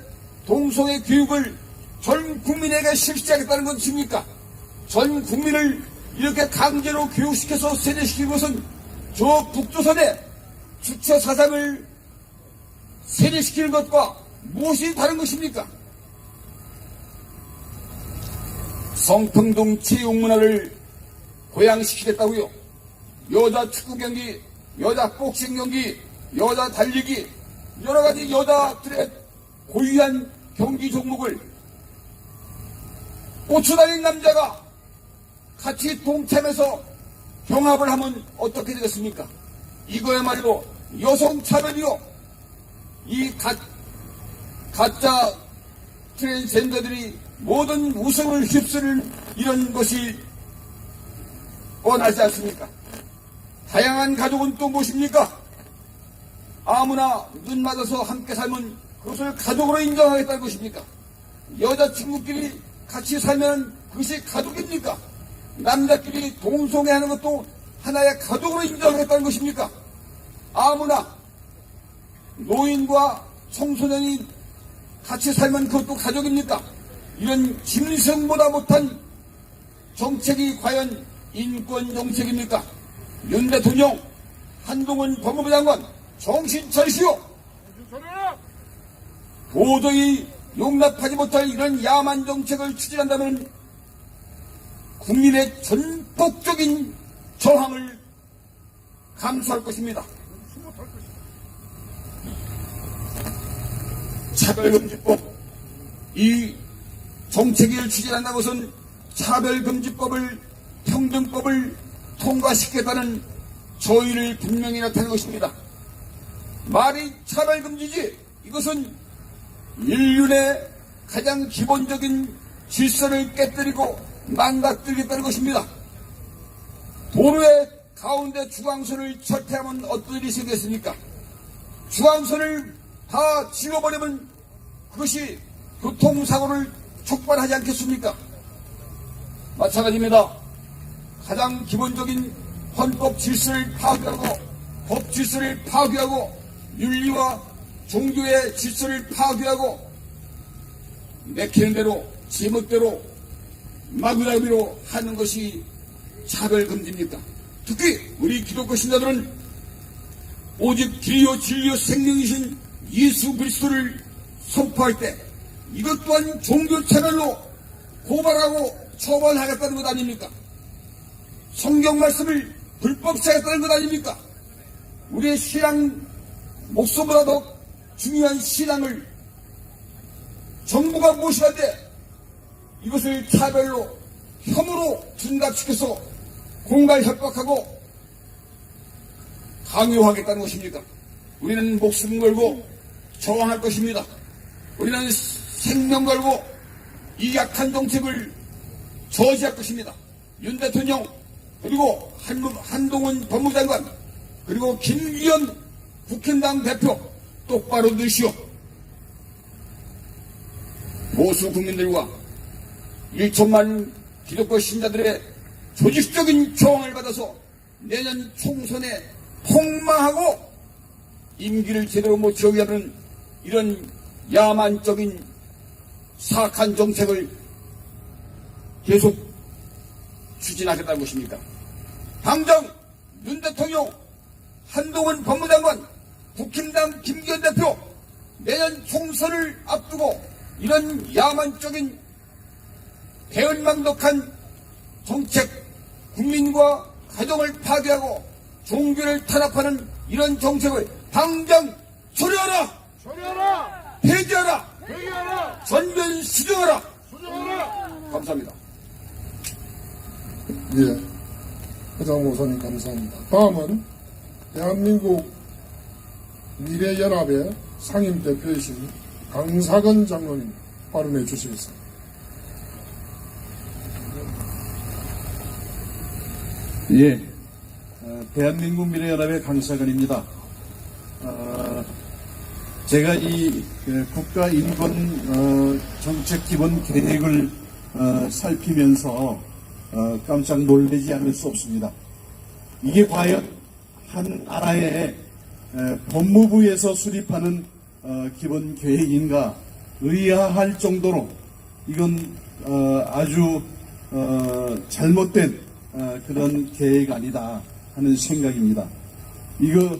동성애 교육을 전 국민에게 실시하겠다는 것입니까? 전 국민을 이렇게 강제로 교육시켜서 세뇌시킨 것은 저 북조선의 주체 사상을 세뇌시키는 것과 무엇이 다른 것입니까? 성평등 체육 문화를 고양시키겠다고요. 여자 축구 경기, 여자 복싱 경기, 여자 달리기, 여러 가지 여자들의 고유한 경기 종목을 꽂혀다닌 남자가 같이 동참해서 경합을 하면 어떻게 되겠습니까? 이거야말로 여성차별이요. 이 가짜 트랜스젠더들이 모든 우승을 휩쓰는 이런 것이 뻔하지 않습니까? 다양한 가족은 또 무엇입니까? 아무나 눈 맞아서 함께 살면 그것을 가족으로 인정하겠다는 것입니까? 여자친구끼리 같이 살면 그것이 가족입니까? 남자끼리 동성애하는 것도 하나의 가족으로 인정하겠다는 것입니까? 아무나 노인과 청소년이 같이 살면 그것도 가족입니까? 이런 짐승보다 못한 정책이 과연 인권 정책입니까? 윤 대통령, 한동훈 법무부 장관 정신 차리시오. 도저히 용납하지 못할 이런 야만 정책을 추진한다면 국민의 전폭적인 저항을 감수할 것입니다. 차별금지법, 이 정책을 추진한다는 것은 차별금지법을, 평등법을 통과시키겠다는 저의를 분명히 나타낸 것입니다. 말이 차별금지지, 이것은 인륜의 가장 기본적인 질서를 깨뜨리고 망가뜨리겠다는 것입니다. 도로의 가운데 중앙선을 철폐하면 어떤 일이 생겼습니까? 중앙선을 다 지워버리면 그것이 교통사고를 촉발하지 않겠습니까? 마찬가지입니다. 가장 기본적인 헌법 질서를 파괴하고 법 질서를 파괴하고 윤리와 종교의 질서를 파괴하고 내키는 대로 제멋대로 마구잡이로 하는 것이 차별금지입니까? 특히 우리 기독교 신자들은 오직 길이요 진리요 생명이신 예수 그리스도를 선포할 때 이것 또한 종교차별로 고발하고 처벌하겠다는 것 아닙니까? 성경 말씀을 불법시하겠다는 것 아닙니까? 우리의 신앙 목숨보다 더 중요한 신앙을 정부가 무시하되 이것을 차별로 혐오로 둔갑시켜서 공갈 협박하고 강요하겠다는 것입니까? 우리는 목숨 걸고 저항할 것입니다. 우리는 생명 걸고 이 약한 정책을 저지할 것입니다. 윤 대통령 그리고 한동훈 법무장관 그리고 김기현 국힘당 대표 똑바로 드시오. 보수 국민들과 1천만 기독교 신자들의 조직적인 저항을 받아서 내년 총선에 폭망하고 임기를 제대로 못 채우게 하는 이런 야만적인 사악한 정책을 계속 추진하겠다는 것입니까? 당장 윤 대통령, 한동훈 법무장관, 국힘당 김기현 대표 내년 총선을 앞두고 이런 야만적인 배은망덕한 정책, 국민과 가정을 파괴하고 종교를 탄압하는 이런 정책을 당장 처리하라! 처리하라! 폐지하라! 회개하라! 전면 수정하라! 수정하라! 감사합니다. 예, 회장 목사님 감사합니다. 다음은 대한민국 미래연합의 상임대표이신 강사근 장로님 발언해 주시겠습니다. 예, 대한민국 미래연합의 강사근입니다. 제가 이 국가인권 정책 기본 계획을 살피면서 깜짝 놀라지 않을 수 없습니다. 이게 과연 한 나라의 법무부에서 수립하는 기본 계획인가 의아할 정도로 이건 아주 잘못된 그런 계획 아니다 하는 생각입니다. 이거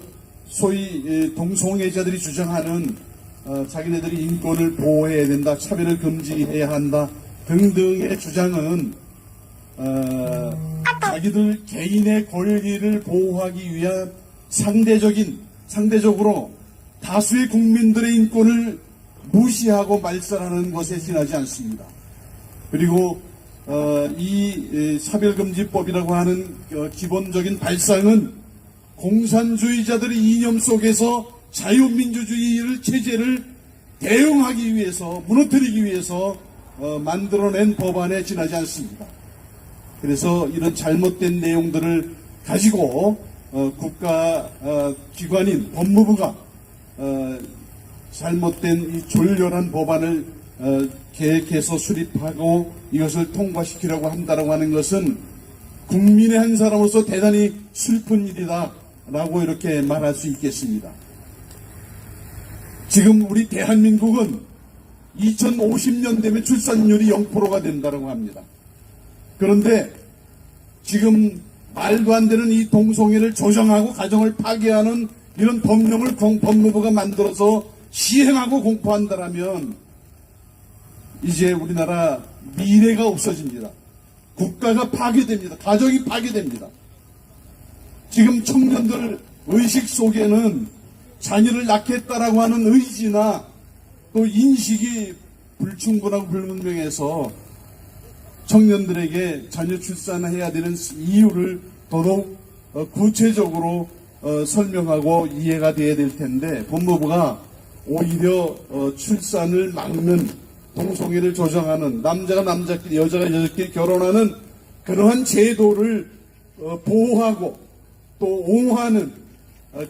소위 동성애자들이 주장하는 자기네들이 인권을 보호해야 된다, 차별을 금지해야 한다 등등의 주장은 자기들 개인의 권리를 보호하기 위한 상대적으로 다수의 국민들의 인권을 무시하고 말살하는 것에 지나지 않습니다. 그리고 이 차별금지법이라고 하는 기본적인 발상은 공산주의자들의 이념 속에서 자유민주주의 체제를 대응하기 위해서, 무너뜨리기 위해서 만들어낸 법안에 지나지 않습니다. 그래서 이런 잘못된 내용들을 가지고 국가 기관인 법무부가 잘못된 이 졸렬한 법안을 계획해서 수립하고 이것을 통과시키려고 한다고 하는 것은 국민의 한 사람으로서 대단히 슬픈 일이다 라고 이렇게 말할 수 있겠습니다. 지금 우리 대한민국은 2050년 되면 출산율이 0%가 된다고 합니다. 그런데 지금 말도 안 되는 이 동성애를 조장하고 가정을 파괴하는 이런 법령을 법무부가 만들어서 시행하고 공포한다라면 이제 우리나라 미래가 없어집니다. 국가가 파괴됩니다. 가정이 파괴됩니다. 지금 청년들 의식 속에는 자녀를 낳겠다라고 하는 의지나 또 인식이 불충분하고 불분명해서 청년들에게 자녀 출산해야 되는 이유를 더더욱 구체적으로 설명하고 이해가 돼야 될 텐데 법무부가 오히려 출산을 막는 동성애를 조장하는 남자가 남자끼리 여자가 여자끼리 결혼하는 그러한 제도를 보호하고 또 옹호하는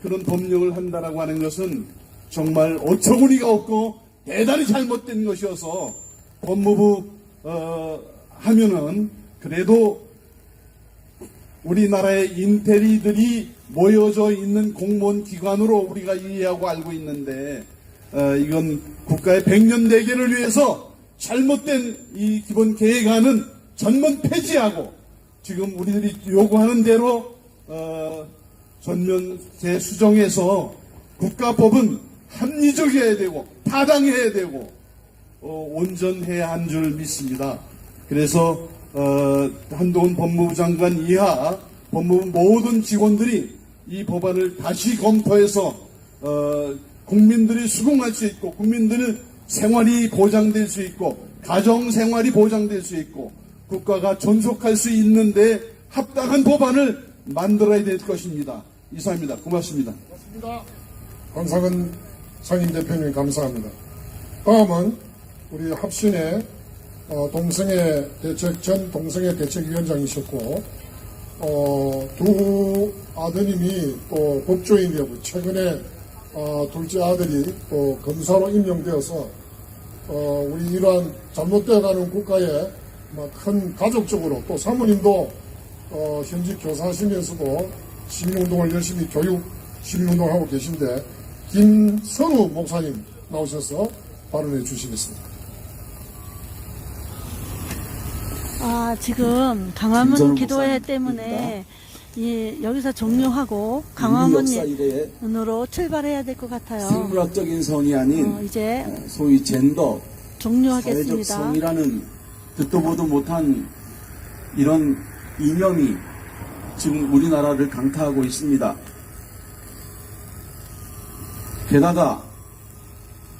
그런 법령을 한다라고 하는 것은 정말 어처구니가 없고 대단히 잘못된 것이어서 법무부 하면은 그래도 우리나라의 인테리들이 모여져 있는 공무원 기관으로 우리가 이해하고 알고 있는데 이건 국가의 백년대계를 위해서 잘못된 이 기본 계획안은 전면 폐지하고 지금 우리들이 요구하는 대로 전면 재수정해서 국가법은 합리적이어야 되고 타당해야 되고 온전해야 한 줄 믿습니다. 그래서 한동훈 법무부 장관 이하 법무부 모든 직원들이 이 법안을 다시 검토해서 국민들이 수긍할 수 있고 국민들의 생활이 보장될 수 있고 가정 생활이 보장될 수 있고 국가가 존속할 수 있는데 합당한 법안을 만들어야 될 것입니다. 이상입니다. 고맙습니다. 고맙습니다. 강사근 상임대표님 감사합니다. 다음은 우리 합신의 전 동성애 대책위원장이셨고, 두 아드님이 또 법조인 되고, 최근에 둘째 아들이 또 검사로 임명되어서 우리 이러한 잘못되어가는 국가에 큰 가족적으로, 또 사모님도 현직 교사하시면서도 시민운동을 열심히 시민운동을 하고 계신데, 김선우 목사님 나오셔서 발언해 주시겠습니다. 지금 강화문 기도회 때문에 여기서 종료하고 강화문으로 출발해야 될 것 같아요. 생물학적인 성이 아닌 이제 소위 젠더, 종료하겠습니다. 사회적 성이라는 듣도 보도 못한 이런 이념이 지금 우리나라를 강타하고 있습니다. 게다가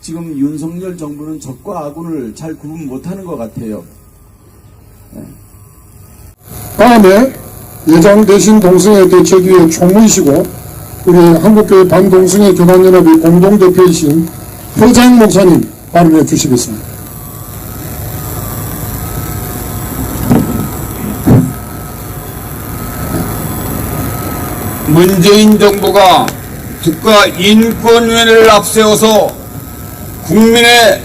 지금 윤석열 정부는 적과 악운을 잘 구분 못하는 것 같아요. 다음에 예장되신 동성애 대책위의 총무이시고 우리 한국교회 반동성애 교단연합의 공동대표이신 허장 목사님 발언해 주시겠습니다. 문재인 정부가 국가인권위원회를 앞세워서 국민의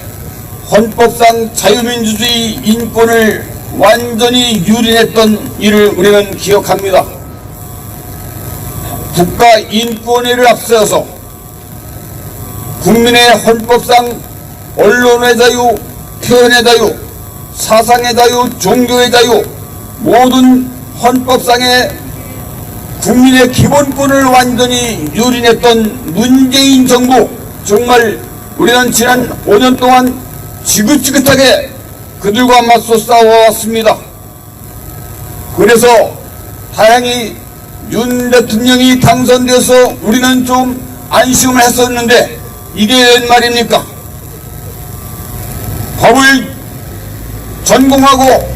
헌법상 자유민주주의 인권을 완전히 유린했던 일을 우리는 기억합니다. 국가인권위를 앞세워서 국민의 헌법상 언론의 자유, 표현의 자유, 사상의 자유, 종교의 자유, 모든 헌법상의 국민의 기본권을 완전히 유린했던 문재인 정부, 정말 우리는 지난 5년 동안 지긋지긋하게 그들과 맞서 싸워왔습니다. 그래서 다행히 윤 대통령이 당선돼서 우리는 좀 안심을 했었는데, 이게 웬 말입니까? 법을 전공하고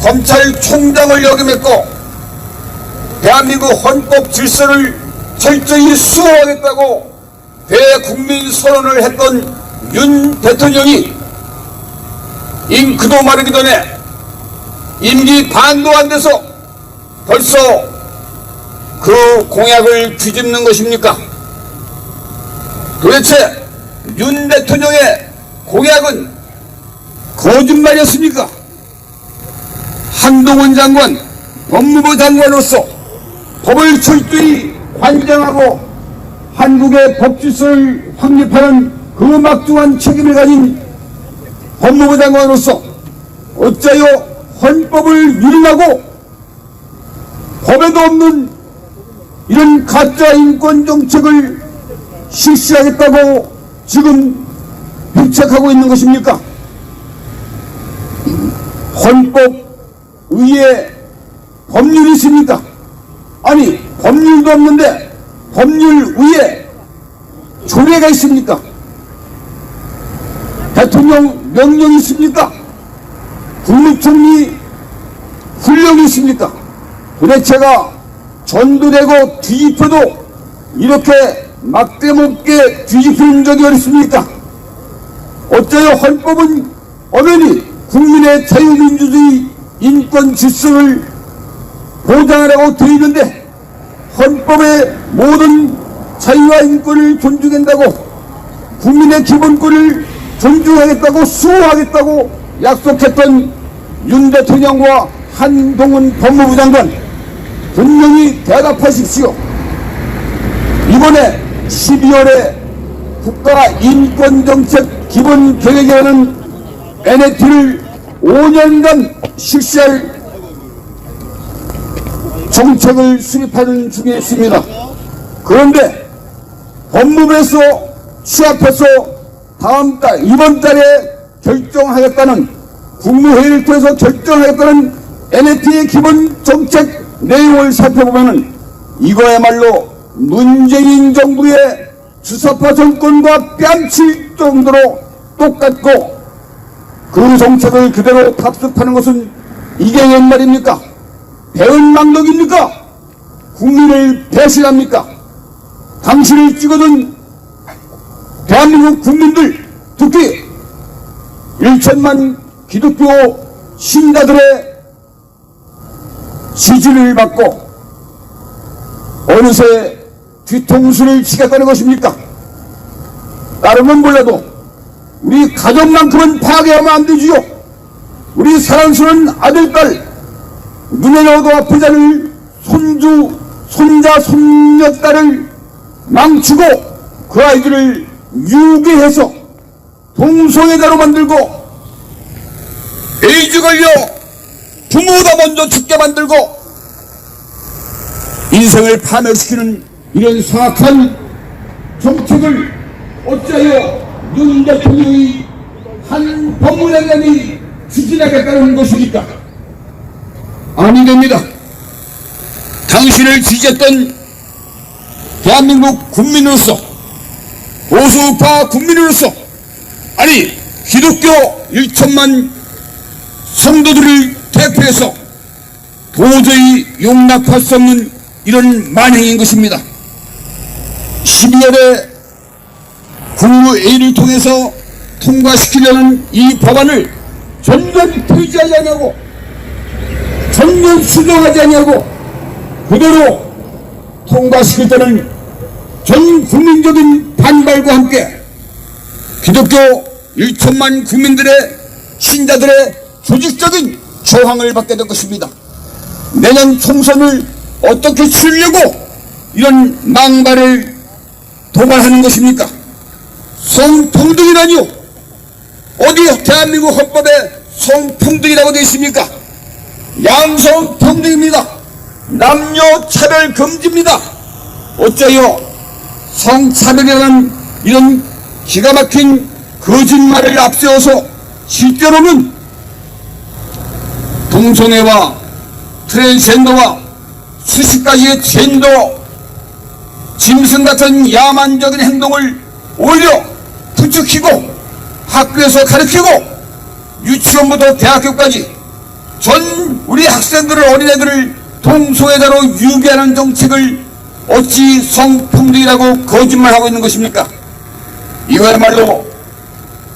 검찰총장을 역임했고 대한민국 헌법 질서를 철저히 수호하겠다고 대국민 선언을 했던 윤 대통령이 잉크도 마르기 전에 임기 반도 안 돼서 벌써 그 공약을 뒤집는 것입니까? 도대체 윤 대통령의 공약은 거짓말이었습니까? 한동훈 장관, 법무부 장관으로서 법을 철저히 관장하고 한국의 법질서를 확립하는 그 막중한 책임을 가진 법무부 장관으로서 어찌하여 헌법을 유린하고 법에도 없는 이런 가짜 인권 정책을 실시하겠다고 지금 백책하고 있는 것입니까? 헌법 위에 법률이 있습니까? 아니, 법률도 없는데 법률 위에 조례가 있습니까? 대통령 명령이 있습니까? 국무총리 훈령이 있습니까? 도대체가 전도되고 뒤집혀도 이렇게 막대먹게 뒤집힌 적이 어딨습니까? 어째요 헌법은 엄연히 국민의 자유민주주의 인권 질서를 보장하라고 되어 있는데, 헌법의 모든 자유와 인권을 존중한다고, 국민의 기본권을 존중하겠다고, 수호하겠다고 약속했던 윤 대통령과 한동훈 법무부 장관, 분명히 대답하십시오. 이번에 12월에 국가인권정책 기본계획이라는 NAT를 5년간 실시할 정책을 수립하는 중에 있습니다. 그런데 법무부에서 취합해서 이번 달에 결정하겠다는, 국무회의를 통해서 결정하겠다는 NAT의 기본 정책 내용을 살펴보면은 이거야말로 문재인 정부의 주사파 정권과 뺨칠 정도로 똑같고, 그 정책을 그대로 답습하는 것은 이게 웬 말입니까? 배은망덕입니까? 국민을 배신합니까? 당신을 찍어둔 대한민국 국민들, 특히 1천만 기독교 신자들의 지지를 받고 어느새 뒤통수를 치겠다는 것입니까? 다른 건 몰라도 우리 가족만큼은 파괴하면 안 되지요. 우리 사랑스러운 아들, 딸, 눈에 넣어도 아프지 않을 손주, 손자, 손녀딸을 망치고 그 아이들을 유괴해서 동성애자로 만들고 에이즈 걸려 부모가 먼저 죽게 만들고 인생을 파멸시키는 이런 사악한 정책을 어찌하여 윤 대통령이 한 법무장관이 추진하겠다는 것입니까? 아니 됩니다. 당신을 지지했던 대한민국 국민으로서, 보수우파 국민으로서, 아니 기독교 1천만 성도들을 대표해서 도저히 용납할 수 없는 이런 만행인 것입니다. 12월에 국무회의를 통해서 통과시키려는 이 법안을 전면 폐지하지 아니하고 전면 수정하지 아니하고 그대로 통과시킬 때는 전 국민적인 반발과 함께 기독교 1천만 국민들의 신자들의 조직적인 저항을 받게 될 것입니다. 내년 총선을 어떻게 치르려고 이런 망발을 도발하는 것입니까? 성평등이라니요? 어디 대한민국 헌법에 성평등이라고 되어 있습니까? 양성평등입니다. 남녀차별 금지입니다. 어째요 성차별이라는 이런 기가 막힌 거짓말을 앞세워서 실제로는 동성애와 트랜스젠더와 수십 가지의 젠더, 짐승 같은 야만적인 행동을 오히려 부추기고 학교에서 가르치고 유치원부터 대학교까지 전 우리 학생들을, 어린애들을 동성애자로 유괴하는 정책을 어찌 성평등이라고 거짓말하고 있는 것입니까? 이거야말로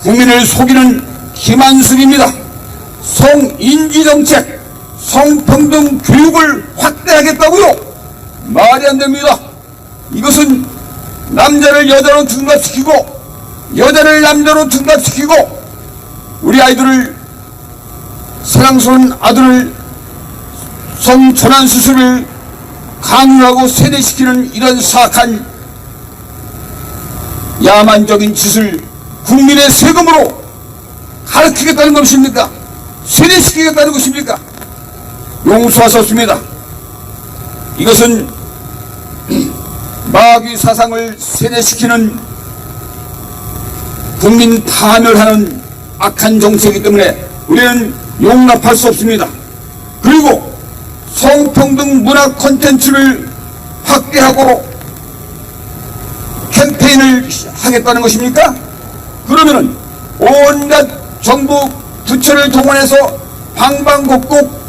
국민을 속이는 기만술입니다. 성인지정책, 성평등 교육을 확대하겠다고요? 말이 안 됩니다. 이것은 남자를 여자로 둔갑시키고 여자를 남자로 둔갑시키고 우리 아이들을, 사랑스러운 아들을 성전환 수술을 강요하고 세뇌시키는 이런 사악한 야만적인 짓을 국민의 세금으로 가르치겠다는 것입니까? 세뇌시키겠다는 것입니까? 용서할 수 없습니다. 이것은 마귀 사상을 세뇌시키는 국민 파멸하는 악한 정책이기 때문에 우리는 용납할 수 없습니다. 그리고 성평등 문화 콘텐츠를 확대하고 캠페인을 하겠다는 것입니까? 그러면은 온갖 정부 부처를 동원해서 방방곡곡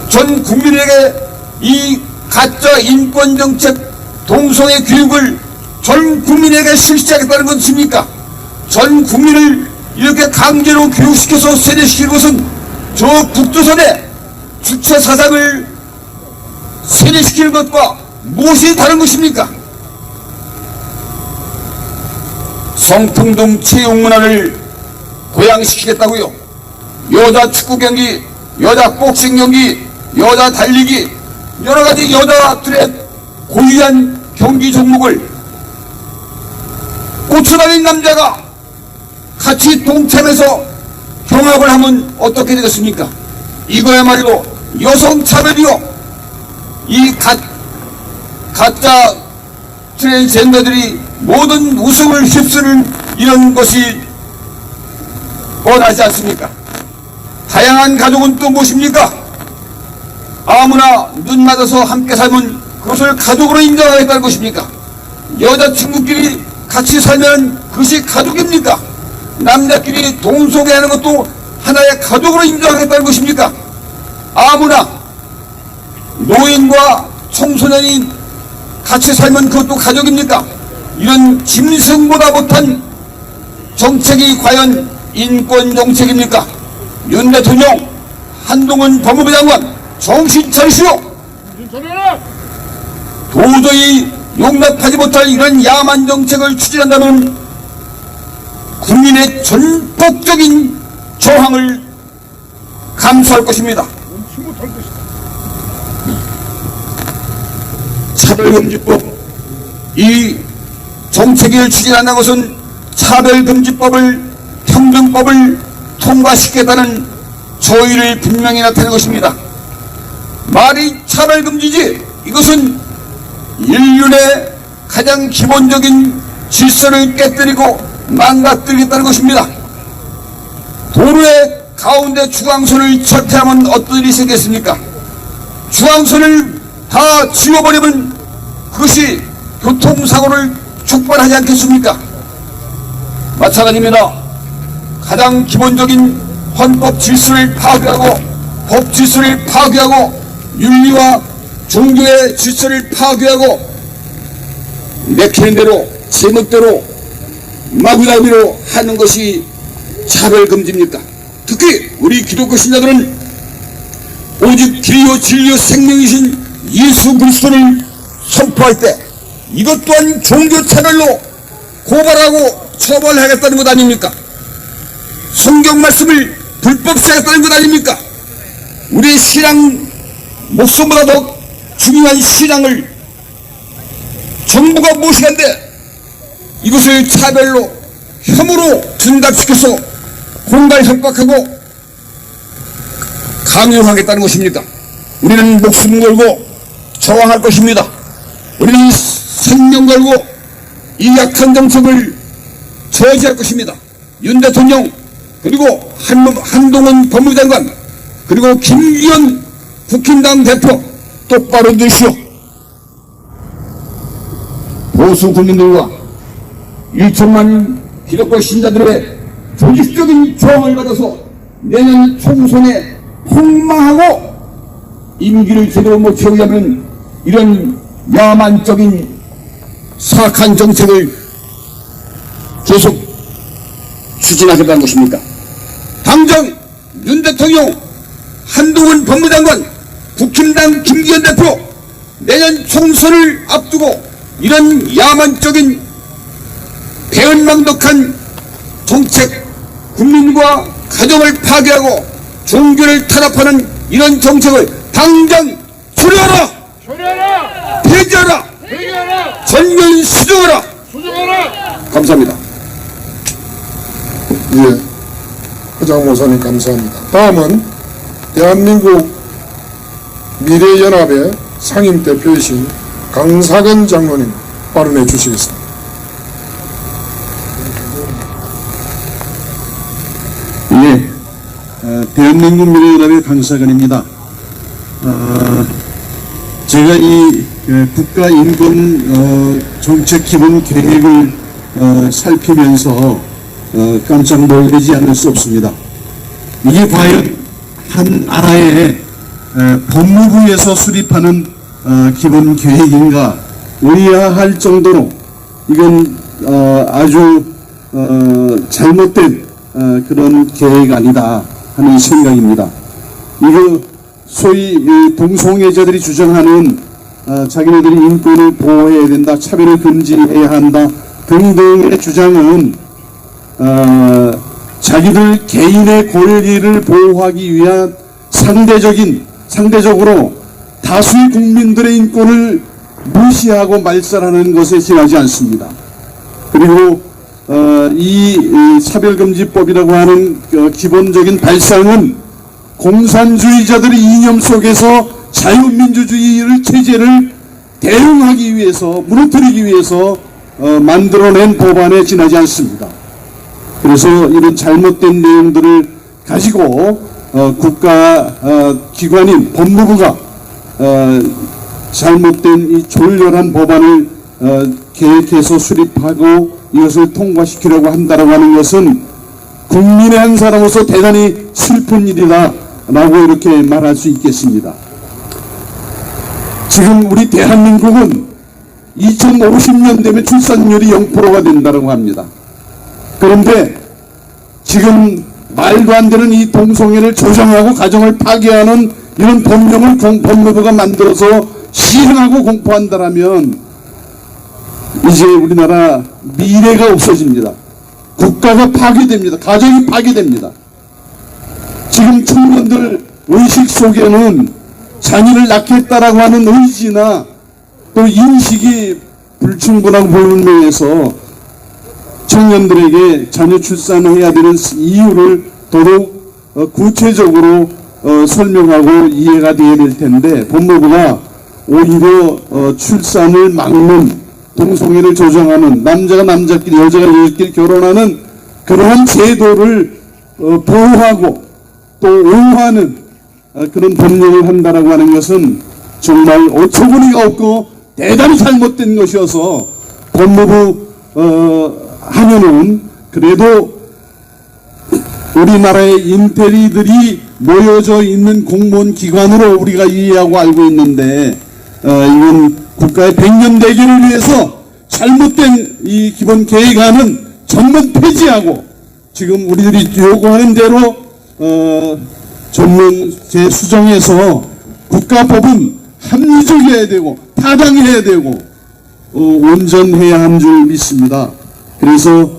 전 국민에게 이 가짜 인권정책 동성애 교육을 전 국민에게 실시하겠다는 것입니까? 전 국민을 이렇게 강제로 교육시켜서 세뇌시키는 것은 저 북조선의 주체 사상을 세뇌시키는 것과 무엇이 다른 것입니까? 성평등 채용 문화를 고양시키겠다고요. 여자 축구 경기, 여자 복싱 경기, 여자 달리기, 여러 가지 여자들의 고유한 경기 종목을 꽂혀다닌 남자가 같이 동참해서 경합을 하면 어떻게 되겠습니까? 이거야말로 여성차별이요. 이 가짜 트랜스젠더들이 모든 웃음을 휩쓰는 이런 것이 뻔하지 않습니까? 다양한 가족은 또 무엇입니까? 아무나 눈 맞아서 함께 살면 그것을 가족으로 인정하겠다는 것입니까? 여자친구끼리 같이 살면 그것이 가족입니까? 남자끼리 동성애하는 것도 하나의 가족으로 인정하겠다는 것입니까? 아무나 노인과 청소년이 같이 살면 그것도 가족입니까? 이런 짐승보다 못한 정책이 과연 인권 정책입니까? 윤 대통령, 한동훈 법무부 장관, 정신 차리시오! 도저히 용납하지 못할 이런 야만 정책을 추진한다면 국민의 전폭적인 저항을 감수할 것입니다. 차별금지법, 이 정책을 추진한다는 것은 차별금지법을, 평등법을 통과시키겠다는 저의를 분명히 나타낸 것입니다. 말이 차별금지지, 이것은 인륜의 가장 기본적인 질서를 깨뜨리고 망가뜨리겠다는 것입니다. 도로의 가운데 중앙선을 철폐하면 어떤 일이 생겼습니까? 중앙선을 다 지워버리면 그것이 교통사고를 촉발하지 않겠습니까? 마찬가지입니다. 가장 기본적인 헌법 질서를 파괴하고 법 질서를 파괴하고 윤리와 종교의 질서를 파괴하고 내키는 대로 제멋대로 마구잡이로 하는 것이 차별금지입니까? 특히 우리 기독교 신자들은 오직 길이요 진리요 생명이신 예수 그리스도를 선포할 때 이것 또한 종교 차별로 고발하고 처벌하겠다는 것 아닙니까? 성경 말씀을 불법시하겠다는 것 아닙니까? 우리의 신앙 목숨보다 더 중요한 신앙을 정부가 모시는데 이것을 차별로 혐오로 둔갑시켜서 공갈 협박하고 강요하겠다는 것입니까? 우리는 목숨 걸고 저항할 것입니다. 우리는 생명 걸고 이 약한 정책을 저지할 것입니다. 윤 대통령 그리고 한동훈 법무부 장관 그리고 김기현 국힘당 대표 똑바로 드시오. 보수 국민들과 1천만 기독교 신자들의 조직적인 저항을 받아서 내년 총선에 폭망하고 임기를 제대로 못 채우게 하면 이런 야만적인 사악한 정책을 계속 추진하겠다는 것입니까? 당장 윤 대통령, 한동훈 법무장관, 국힘당 김기현 대표 내년 총선을 앞두고 이런 야만적인 배은망덕한 정책, 국민과 가정을 파괴하고 종교를 탄압하는 이런 정책을 당장 초래하라! 폐지하라! 전면 수정하라! 감사합니다. 예, 회장 모사님 감사합니다. 다음은 대한민국 미래연합의 상임대표이신 강사근 장로님 발언해 주시겠습니다. 예, 대한민국 미래연합의 강사근입니다. 제가 이 국가인권 정책 기본 계획을 살피면서 깜짝 놀라지 않을 수 없습니다. 이게 과연 한 나라의 법무부에서 수립하는 기본 계획인가 의아할 정도로 이건 아주 잘못된 그런 계획 아니다 하는 생각입니다. 이거 소위 동성애자들이 주장하는 자기네들이 인권을 보호해야 된다, 차별을 금지해야 한다 등등의 주장은 자기들 개인의 권리를 보호하기 위한 상대적으로 다수의 국민들의 인권을 무시하고 말살하는 것에 지나지 않습니다. 그리고 이 차별금지법이라고 하는 기본적인 발상은 공산주의자들의 이념 속에서 자유민주주의를 체제를 대응하기 위해서, 무너뜨리기 위해서 만들어낸 법안에 지나지 않습니다. 그래서 이런 잘못된 내용들을 가지고 국가 기관인 법무부가 잘못된 이 졸렬한 법안을 계획해서 수립하고 이것을 통과시키려고 한다라고 하는 것은 국민의 한 사람으로서 대단히 슬픈 일이다 라고 이렇게 말할 수 있겠습니다. 지금 우리 대한민국은 2050년 되면 출산율이 0%가 된다고 합니다. 그런데 지금 말도 안 되는 이 동성애를 조장하고 가정을 파괴하는 이런 법령을 법무부가 만들어서 시행하고 공포한다라면 이제 우리나라 미래가 없어집니다. 국가가 파괴됩니다. 가정이 파괴됩니다. 지금 청년들 의식 속에는 자녀를 낳겠다라고 하는 의지나 또 인식이 불충분하고 불분명해서 청년들에게 자녀 출산을 해야 되는 이유를 더욱 구체적으로 설명하고 이해가 되어야 될 텐데 법무부가 오히려 출산을 막는 동성애를 조장하는 남자가 남자끼리 여자가 여자끼리 결혼하는 그러한 제도를 보호하고 또 옹호하는 그런 법령을 한다라고 하는 것은 정말 어처구니가 없고 대단히 잘못된 것이어서 법무부 하면은 그래도 우리나라의 인테리들이 모여져 있는 공무원 기관으로 우리가 이해하고 알고 있는데 이건 국가의 백년대계를 위해서 잘못된 이 기본 계획안은 전면 폐지하고 지금 우리들이 요구하는 대로 전면 재수정해서 국가법은 합리적이어야 되고 타당해야 되고 온전해야 하는 줄 믿습니다. 그래서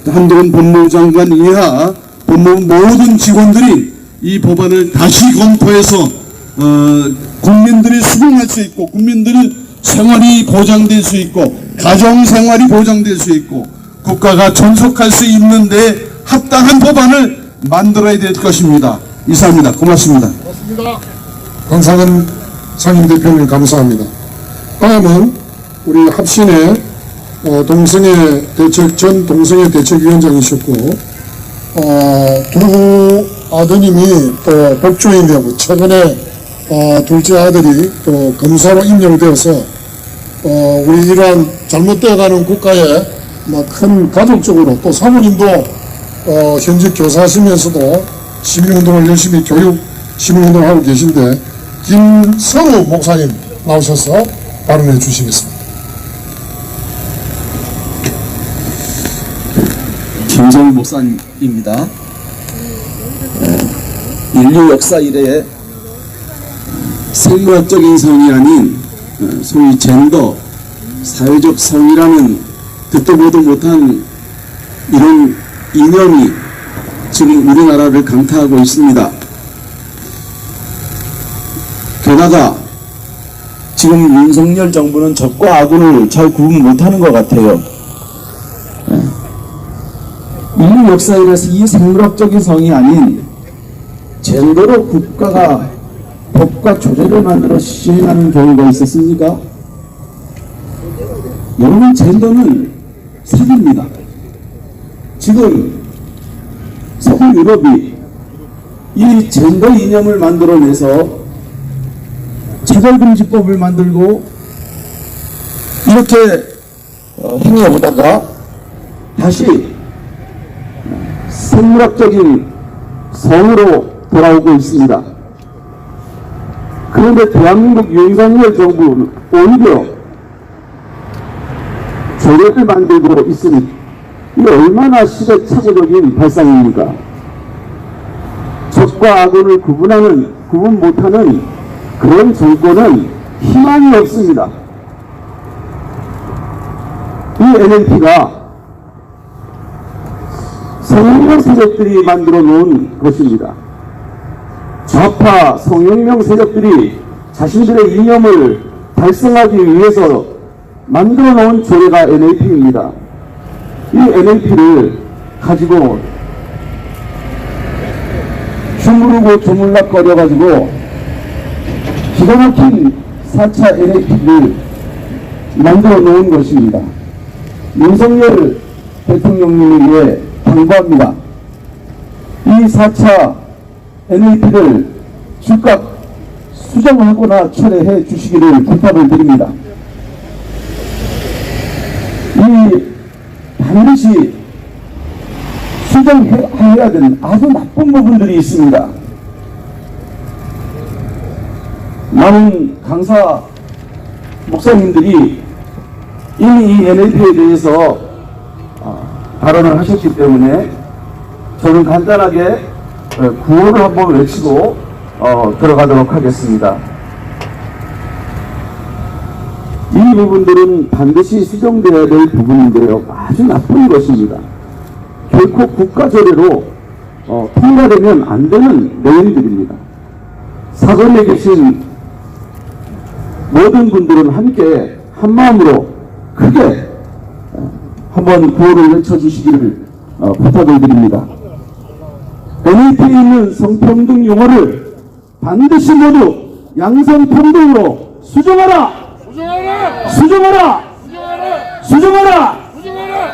한동훈 법무부 장관 이하 법무부 모든 직원들이 이 법안을 다시 검토해서 국민들이 수긍할 수 있고 국민들의 생활이 보장될 수 있고 가정생활이 보장될 수 있고 국가가 존속할 수 있는데 합당한 법안을 만들어야 될 것입니다. 이상입니다. 고맙습니다. 고맙습니다. 강상은 상임대표님 감사합니다. 다음은 우리 합신의 전 동성애 대책위원장이셨고 두 아드님이 또 법조인이 되고 최근에 둘째 아들이 또 검사로 임명되어서 우리 이러한 잘못되어가는 국가에 큰 가족적으로 또 사모님도 현직 교사하시면서도 시민운동을 열심히 시민운동을 하고 계신데 김성우 목사님 나오셔서 발언해 주시겠습니다. 김성우 목사님입니다. 인류 역사 이래에 생물학적인 성이 아닌 소위 젠더, 사회적 성이라는 듣도 보도 못한 이런 이념이 지금 우리나라를 강타하고 있습니다. 게다가 지금 윤석열 정부는 적과 악을 잘 구분 못하는 것 같아요. 인류 역사에서 이 생물학적인 성이 아닌 젠더로 국가가 법과 조례를 만들어 시행하는 경우가 있었습니까? 여러분, 젠더는 사기입니다. 지금 서구 유럽이 이 젠더 이념을 만들어내서 차별금지법을 만들고 이렇게 행해오다가 다시 생물학적인 성으로 돌아오고 있습니다. 그런데 대한민국 윤석열 정부는 오히려 조례를 만들고 있으니 이게 얼마나 시대착오적인 발상입니까? 적과 악을 구분 못하는 그런 정권은 희망이 없습니다. 이 NLP가 성혁명 세력들이 만들어 놓은 것입니다. 좌파 성혁명 세력들이 자신들의 이념을 달성하기 위해서 만들어 놓은 조례가 NLP입니다. 이 NLP를 가지고 주무르고 조물락거려 가지고 기가 막힌 4차 NLP를 만들어 놓은 것입니다. 윤석열 대통령님에게 당부합니다. 이 4차 NLP를 즉각 수정하거나 철회해 주시기를 부탁을 드립니다. 이 반드시 수정해야 되는 아주 나쁜 부분들이 있습니다. 많은 강사 목사님들이 이미 이 NLP에 대해서 발언을 하셨기 때문에 저는 간단하게 구호를 한번 외치고 들어가도록 하겠습니다. 이 부분들은 반드시 수정되어야 될 부분인데요. 아주 나쁜 것입니다. 결코 국가조례로 통과되면 안 되는 내용들입니다. 사거리에 계신 모든 분들은 함께 한마음으로 크게 한번 구호를 외쳐주시기를 부탁을 드립니다. NAP에 있는 성평등 용어를 반드시 모두 양성평등으로 수정하라! 수정하라! 수정하라! 수정하라! 수정하라! 수정하라!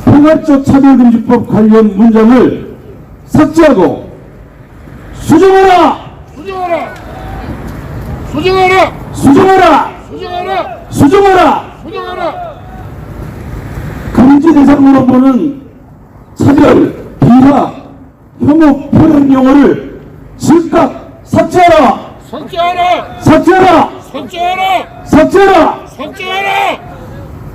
포괄적 차별금지법 관련 문장을 삭제하고 수정하라! 수정하라! 수정하라! 수정하라! 수정하라! 수정하라! 수정하라! 금지 대상으로 보는 차별, 비하, 혐오 표현 용어를 즉각 삭제하라! 삭제하라! 삭제하라! 삭제하라! 삭제하라! 삭제하라!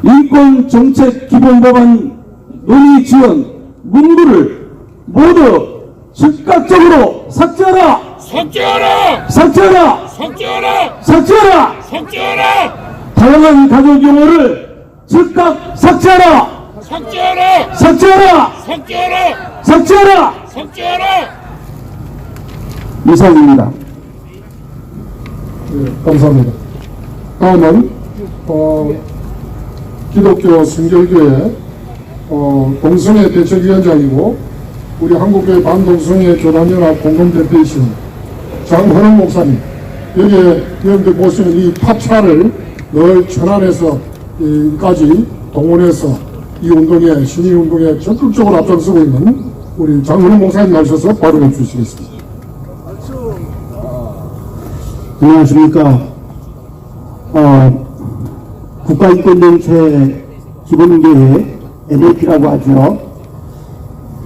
인권정책기본법안 논의 지원 문구를 모두 즉각적으로 삭제하라! 삭제하라! 삭제하라! 삭제하라! 삭제하라! 삭제하라! 다양한 가족 용어를 즉각 삭제하라! 삭제하라! 삭제하라! 삭제하라! 삭제하라! 삭제하라! 이상입니다. 네, 감사합니다. 다음은 기독교 성결교회 동성애 대책위원장이고 우리 한국교회 반동성애 교단연합 공동대표이신 장헌웅 목사님, 여기에 여러분들 보시는 이 팝차를 늘 천안에서까지 동원해서 이 운동에, 시민운동에 적극적으로 앞장서고 있는 우리 장헌웅 목사님 나오셔서 발언해 주시겠습니다. 안녕하십니까. 국가인권정책 기본계획 NAP라고 하죠.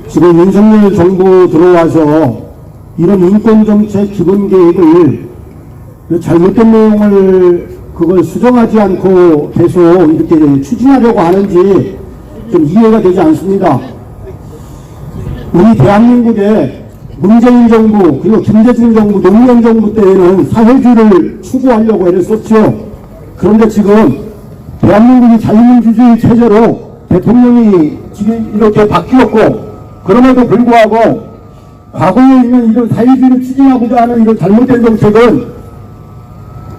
지금 윤석열 정부 들어와서 이런 인권정책 기본계획을 잘못된 내용을 그걸 수정하지 않고 계속 이렇게 추진하려고 하는지 좀 이해가 되지 않습니다. 우리 대한민국에 문재인 정부 그리고 김대중 정부 노무현 정부 때에는 사회주의를 추구하려고 애를 썼죠. 그런데 지금 대한민국이 자유민주주의 체제로 대통령이 지금 이렇게 바뀌었고 그럼에도 불구하고 과거에 있는 이런 사회주의를 추진하고자 하는 이런 잘못된 정책은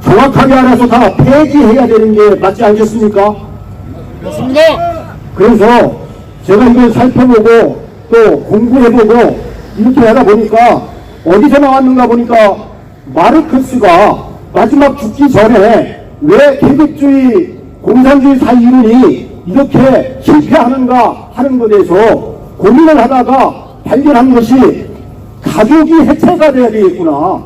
정확하게 알아서 다 폐지해야 되는 게 맞지 않겠습니까? 그렇습니다. 그래서 제가 이걸 살펴보고 또 공부해보고 이렇게 하다 보니까 어디서 나왔는가 보니까 마르크스가 마지막 죽기 전에 왜 계급주의 공산주의 사이론이 이렇게 실패하는가 하는 것에 대해서 고민을 하다가 발견한 것이 가족이 해체가 돼야 되겠구나.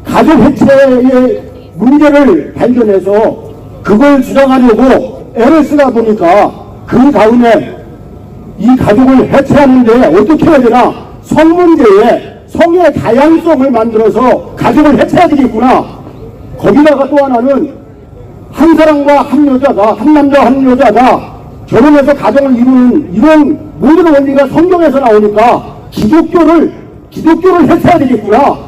가족 해체의 문제를 발견해서 그걸 주장하려고 애를 쓰다 보니까 그 다음에 이 가족을 해체하는데 어떻게 해야 되나? 성문제에 성의 다양성을 만들어서 가족을 해체해야 되겠구나. 거기다가 또 하나는 한 사람과 한 여자가, 한 남자와 한 여자가 결혼해서 가정을 이루는 이런 모든 원리가 성경에서 나오니까 기독교를 해체해야 되겠구나.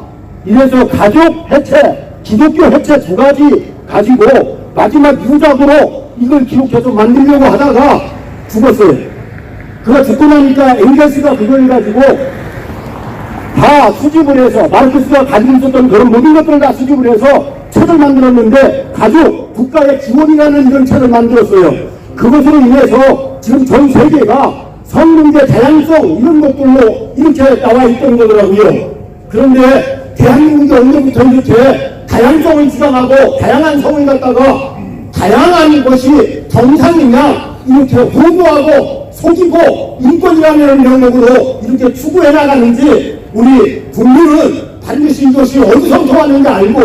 이래서 가족 해체, 기독교 해체 두 가지 가지고 마지막 유작으로 이걸 기록해서 만들려고 하다가 죽었어요. 그가 죽고 나니까 엥겔스가 그걸 가지고 다 수집을 해서 마르크스가 가지고 있었던 그런 모든 것들을 다 수집을 해서 책을 만들었는데 가족, 국가의 기원이라는 이런 책을 만들었어요. 그것으로 인해서 지금 전 세계가 성문제 다양성 이런 것들로 이렇게 나와 있던 거더라고요. 그런데 대한민국이 언제부터 이렇게 다양성을 주장하고 다양한 성을 갖다가 다양한 것이 정상이냐 이렇게 호구하고 속이고 인권이라는 명목으로 이렇게 추구해 나가는지 우리 국민은 반드시 이것이 어디서부터 왔는지 알고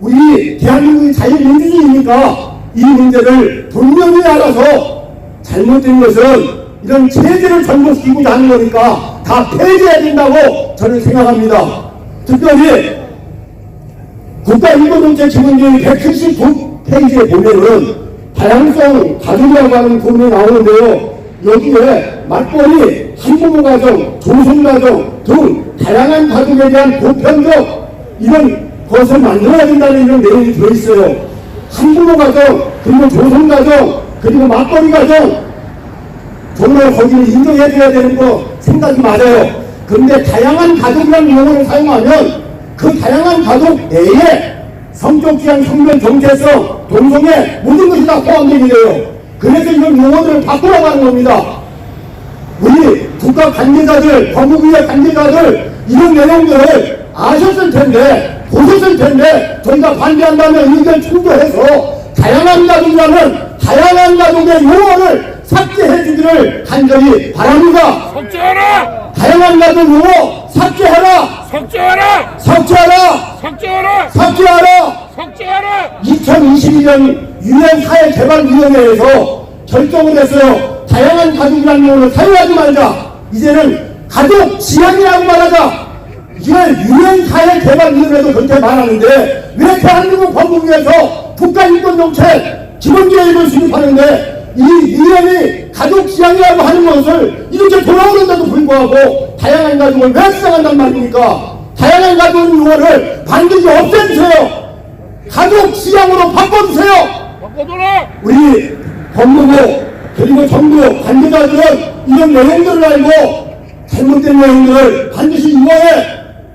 우리 대한민국이 자유민주주의니까 이 문제를 분명히 알아서 잘못된 것은 이런 체제를 전복시키고자 하는 거니까 다 폐지해야 된다고 저는 생각합니다. 특별히 국가인권정책 기본계획 179페이지에 보면은 다양성 가족이라고 하는 부분이 나오는데요. 여기에 맞벌이 한부모 가정, 조선 가정 등 다양한 가족에 대한 보편적 이런 것을 만들어야 된다는 이런 내용이 들어있어요. 한부모 가정, 그리고 조선 가정, 그리고 맞벌이 가정, 정말 거기를 인정해줘야 되는 거 생각이 맞아요. 그런데 다양한 가족이라는 용어를 사용하면 그 다양한 가족 내에 성적 지향, 성별 정체성, 동성애 모든 것이 다 포함되게 돼요. 그래서 이런 용어들을 바꾸라고 하는 겁니다. 우리 국가 관계자들, 법무부의 관계자들 이런 내용들을 아셨을 텐데, 보셨을 텐데 저희가 반대한다면 의견 충돌해서 다양한 가족이라는 다양한 가족의 용어를 삭제해 주기를 간절히 바랍니다. 삭제하라! 다양한 가족 용어 삭제하라! 삭제하라! 삭제하라! 삭제하라! 삭제하라! 삭제하라! 2022년 유엔 사회개발위원회에서 결정을 했어요. 다양한 가족이라는 용어를 사용하지 말자. 이제는 가족 지향이라고 말하자. 이게 유엔 사회개발위원회도 그렇게 말하는데 왜 대한민국 법무부에서 국가인권정책 기본계획을 수립하는데 이 유엔이 가족 지향이라고 하는 것을 이렇게 돌아오는데도 불구하고 다양한 가족을 왜 주장한단 말입니까? 다양한 가족 용어를 반드시 없애주세요. 가족 지향으로 바꿔주세요. 바꿔줘라! 우리 법무부 그리고 정부 관계자들은 이런 내용들을 알고 잘못된 내용들을 반드시 이번에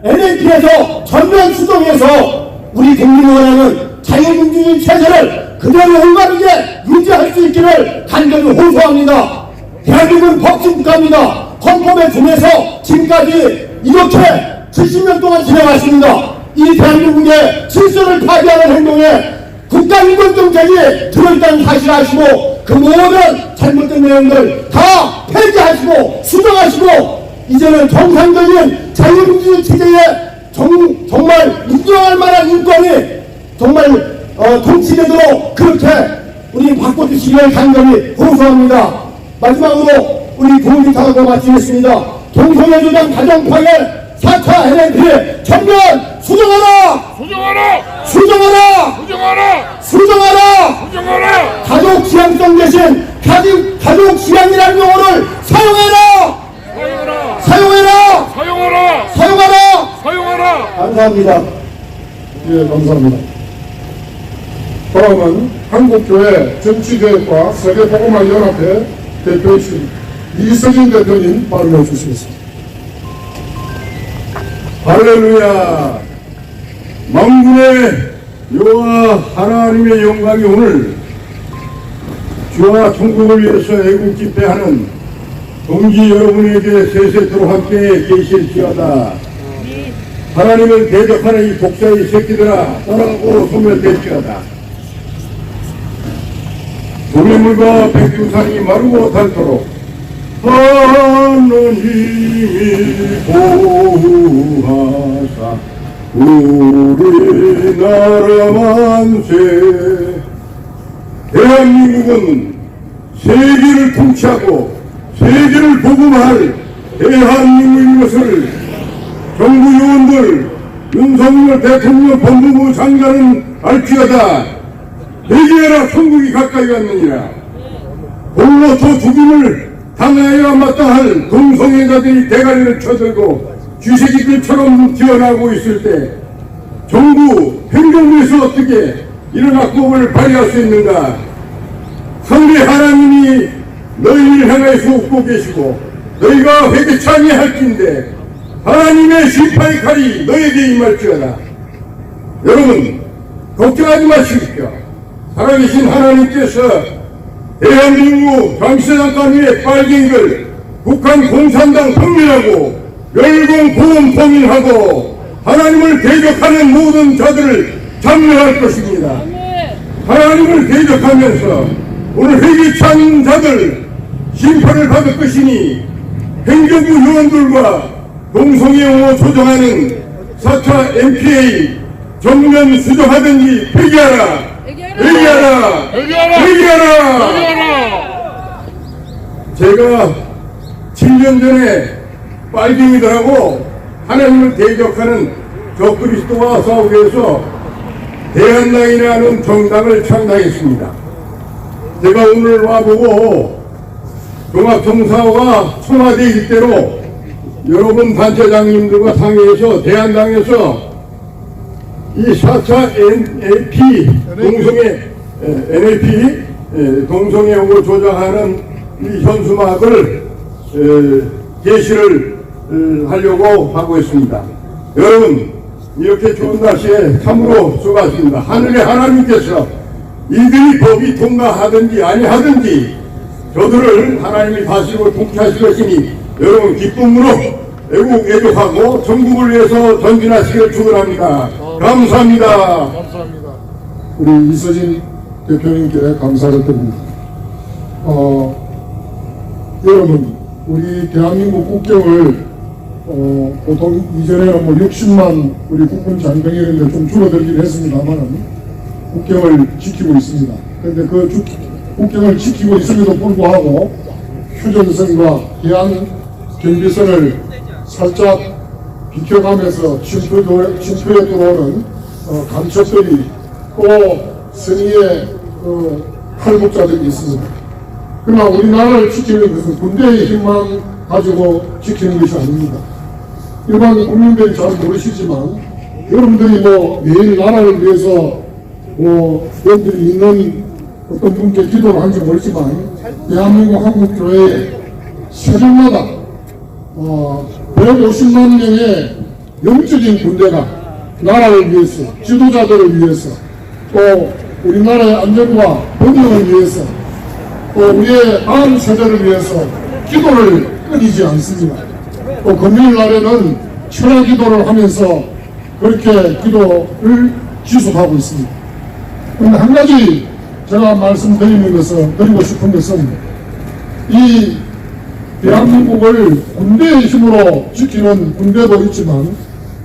NLP에서 전면 수정해서 우리 국민의원회는 자유민주주의 체제를 그대로 올바르게 유지할 수 있기를 간절히 호소합니다. 대한민국은 법치국가입니다. 헌법에 준해서 지금까지 이렇게 70년 동안 진행했습니다. 이 대한민국의 질서를 파괴하는 행동에 국가인권정책이 들어있다는 사실 아시고 그 모든 잘못된 내용들 다 폐지하시고 수정하시고 이제는 정상적인 자유민주주의 체제에 정말 인정할 만한 인권이 정말 통치되도록 그렇게 우리 바꿔주시기를 간절히 호소합니다. 마지막으로 우리 동지타하고 마치겠습니다. 동성애 주장 가정파괴 4차 NLP 전면 수정하라! 수정하라! 수정하라! 수정하라! 수정하라! 수정하라! 가족 지향성 대신 가족 지향이라는 용어를 사용해라! 사용하라! 사용해라! 사용하라! 사용하라! 사용하라! 감사합니다. 예, 감사합니다. 다음은 한국교회 정치교육과 세계복음화연합회 대표이신 이서진 대표님 발언해 주시겠습니다. 할렐루야. 만군의 여호와 하나님의 영광이 오늘 주와 천국을 위해서 애국 집회하는 동지 여러분에게 세세토록 함께 계실지어다. 하나님을 대적하는 이 독자의 새끼들아 떠나고 소멸될지어다. 도매물과 백두산이 마르고 닳도록 하나님이 보호하사 우리나라 만세. 대한민국은 세계를 통치하고 세계를 복음할 대한민국인 것을 정부 요원들 윤석열 대통령 법무부 장관은 알지어다. 대기하라. 천국이 가까이 왔느니라. 홀로 저 죽임을 당하여야 마땅할 동성애자들이 대가리를 쳐들고 쥐새끼들처럼 뛰어나고 있을 때 정부, 행정부에서 어떻게 이런 악법을 발휘할 수 있는가? 상대 하나님이 너희를 향해서 웃고 계시고 너희가 회개치 아니할진대 하나님의 심판의 칼이 너에게 임할지어다. 여러분 걱정하지 마십시오. 살아계신 하나님께서 대한민국 정치장관의 빨갱이들 북한 공산당 폭민하고 멸공보험 폭민하고 하나님을 대적하는 모든 자들을 참여할 것입니다. 하나님을 대적하면서 오늘 회개치 않은 자들 심판을 받을 것이니 행정부 요원들과 동성애 용어 조정하는 4차 MPA 정면 수정하든지 폐기하라. 회개하라! 회개하라! 제가 7년 전에 빨갱이들하고 하나님을 대적하는 저 그리스도와 싸우기 위해서 대한당이라는 정당을 창당했습니다. 제가 오늘 와보고 종합청사와 청와대 일대로 여러분 단체장님들과 상의해서 대한당에서 이 4차 NLP 동성애 후보 조장하는 이 현수막을 게시를 하려고 하고 있습니다. 여러분, 이렇게 좋은 날씨에 참으로 수고하십니다. 하늘의 하나님께서 이들이 법이 통과하든지 아니하든지 저들을 하나님이 다스리고 통치하실 것이니 여러분 기쁨으로 애국하고 전국을 위해서 전진하시기를 축원합니다. 감사합니다. 감사합니다. 우리 이서진 대표님께 감사를 드립니다. 여러분, 우리 대한민국 국경을 보통 이전에는 뭐 60만 우리 국군 장병이었는데 좀 줄어들긴 했습니다만 국경을 지키고 있습니다. 그런데 그 국경을 지키고 있음에도 불구하고 휴전선과 해안 경비선을 살짝 비켜가면서 침투에 들어오는 간첩들이 또 선의의 탈북자들이 있습니다. 그러나 우리나라를 지키는 것은 군대의 힘만 가지고 지키는 것이 아닙니다. 일반 국민들이 잘 모르시지만 여러분들이 뭐 매일 나라를 위해서 여러분들이 있는 어떤 분께 기도를 한지 모르지만 대한민국 한국교회에 새벽마다 150만 명의 영적인 군대가 나라를 위해서, 지도자들을 위해서, 또 우리나라의 안전과 번영을 위해서, 또 우리의 다음 세대를 위해서 기도를 끊이지 않습니다. 또 금요일 날에는 철야 기도를 하면서 그렇게 기도를 지속하고 있습니다. 그런데 한 가지 제가 드리고 싶은 것은 이 대한민국을 군대의 힘으로 지키는 군대도 있지만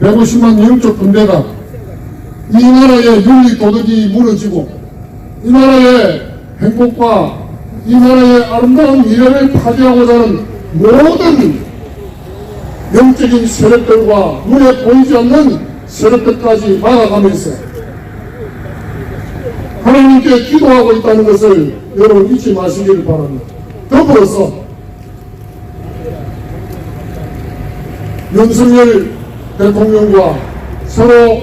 150만 영적 군대가 이 나라의 윤리 도덕이 무너지고 이 나라의 행복과 이 나라의 아름다운 미래를 파괴하고자 하는 모든 영적인 세력들과 눈에 보이지 않는 세력들까지 막아가면서 하나님께 기도하고 있다는 것을 여러분 잊지 마시길 바랍니다. 더불어서 윤석열 대통령과 서로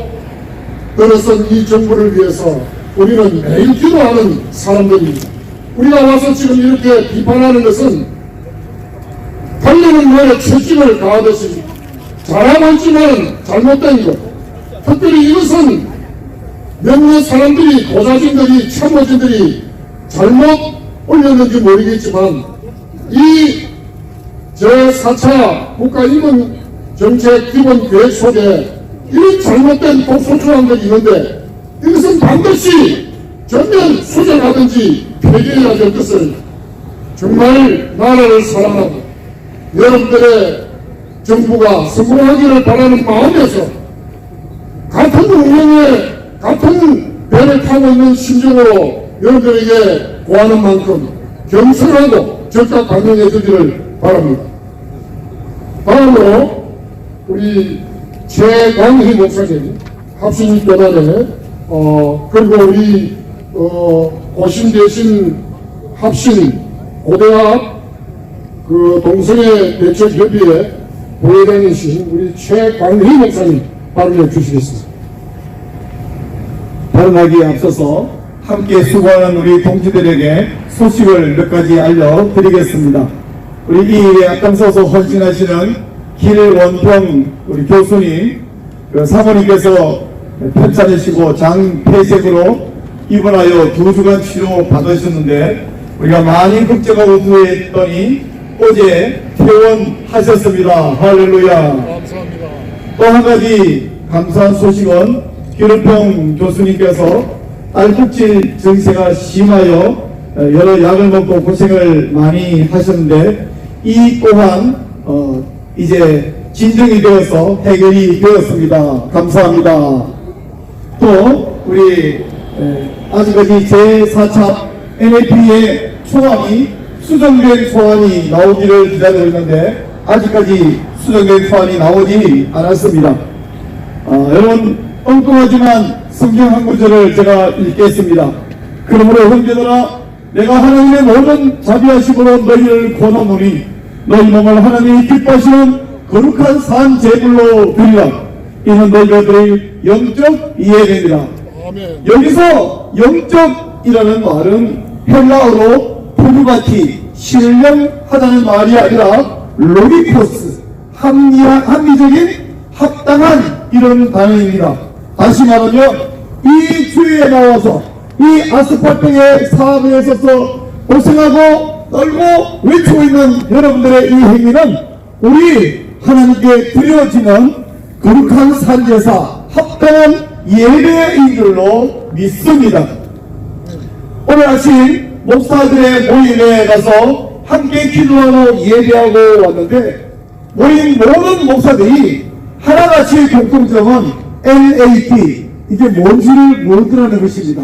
들어선 이 정부를 위해서 우리는 매일 기도하는 사람들입니다. 우리가 와서 지금 이렇게 비판하는 것은 달리는 노래 채찍을 가하듯이 잘하고 있지만 잘못된 것, 특별히 이것은 몇몇 사람들이, 고자진들이, 참모진들이 잘못 올렸는지 모르겠지만 이 제4차 국가인권 정책 기본 계획 속에 이런 잘못된 독소조항들이 있는데 이것은 반드시 전면 수정하든지 폐기해야 될 것을 정말 나라를 사랑하고 여러분들의 정부가 성공하기를 바라는 마음에서 같은 운명에 같은 배를 타고 있는 심정으로 여러분들에게 구하는 만큼 겸손하고 적극 반영해 주기를 바랍니다. 다음으로 우리 최광희 목사님 합신교단에 그리고 우리 고심 대신 합신 고대학 그 동성애 대책협의회 부회장이신 우리 최광희 목사님 발언해 주시겠습니다. 발언하기에 앞서서 함께 수고하는 우리 동지들에게 소식을 몇 가지 알려드리겠습니다. 우리 이 일에 앞장서서 헌신하시는 길원평 우리 교수님, 사모님께서 편찮으시고 장폐색으로 입원하여 2주간 치료 받으셨는데 우리가 많이 걱정하고 후회했더니 어제 퇴원하셨습니다. 할렐루야. 감사합니다. 또 한 가지 감사한 소식은 길원평 교수님께서 딸꾹질 증세가 심하여 여러 약을 먹고 고생을 많이 하셨는데 이 또한 이제 진정이 되어서 해결이 되었습니다. 감사합니다. 또 우리 아직까지 제4차 NLP의 초안이 수정된 초안이 나오기를 기다리고 있는데 아직까지 수정된 초안이 나오지 않았습니다. 여러분 엉뚱하지만 성경 한 구절을 제가 읽겠습니다. 그러므로 형제들아 내가 하나님의 모든 자비하심으로 너희를 권하노니 너희 몸을 하나님이 기뻐하시는 거룩한 산 제물로 드리라. 이는 너희가 드릴 영적 예배니라. 아멘. 여기서 영적이라는 말은 헬라어로 포르바티, 신령하다는 말이 아니라 로기코스, 합리적인 합당한 이런 단어입니다. 다시 말하면 이 주위에 나와서 이 아스팔트의 사업에 있어서 고생하고 떨고 외치고 있는 여러분들의 이 행위는 우리 하나님께 드려지는 거룩한 산제사, 합당한 예배인 줄로 믿습니다. 오늘 아침 목사들의 모임에 가서 함께 기도하고 예배하고 왔는데 모임 모든 목사들이 하나같이 공통점은 NAP, 이게 뭔지를 모르더라는 것입니다.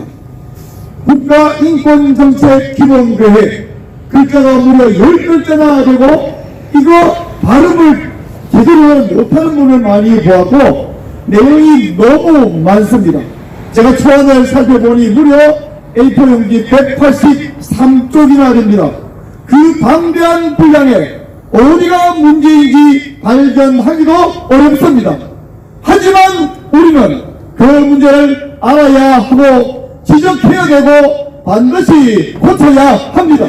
국가인권정책기본계획, 글자가 무려 10글자나 되고 이거 발음을 제대로 못하는 분을 많이 보았고 내용이 너무 많습니다. 제가 초안을 살펴보니 무려 A4 용지 183쪽이나 됩니다. 그 방대한 분량에 어디가 문제인지 발견하기도 어렵습니다. 하지만 우리는 그 문제를 알아야 하고 지적해야 되고 반드시 고쳐야 합니다.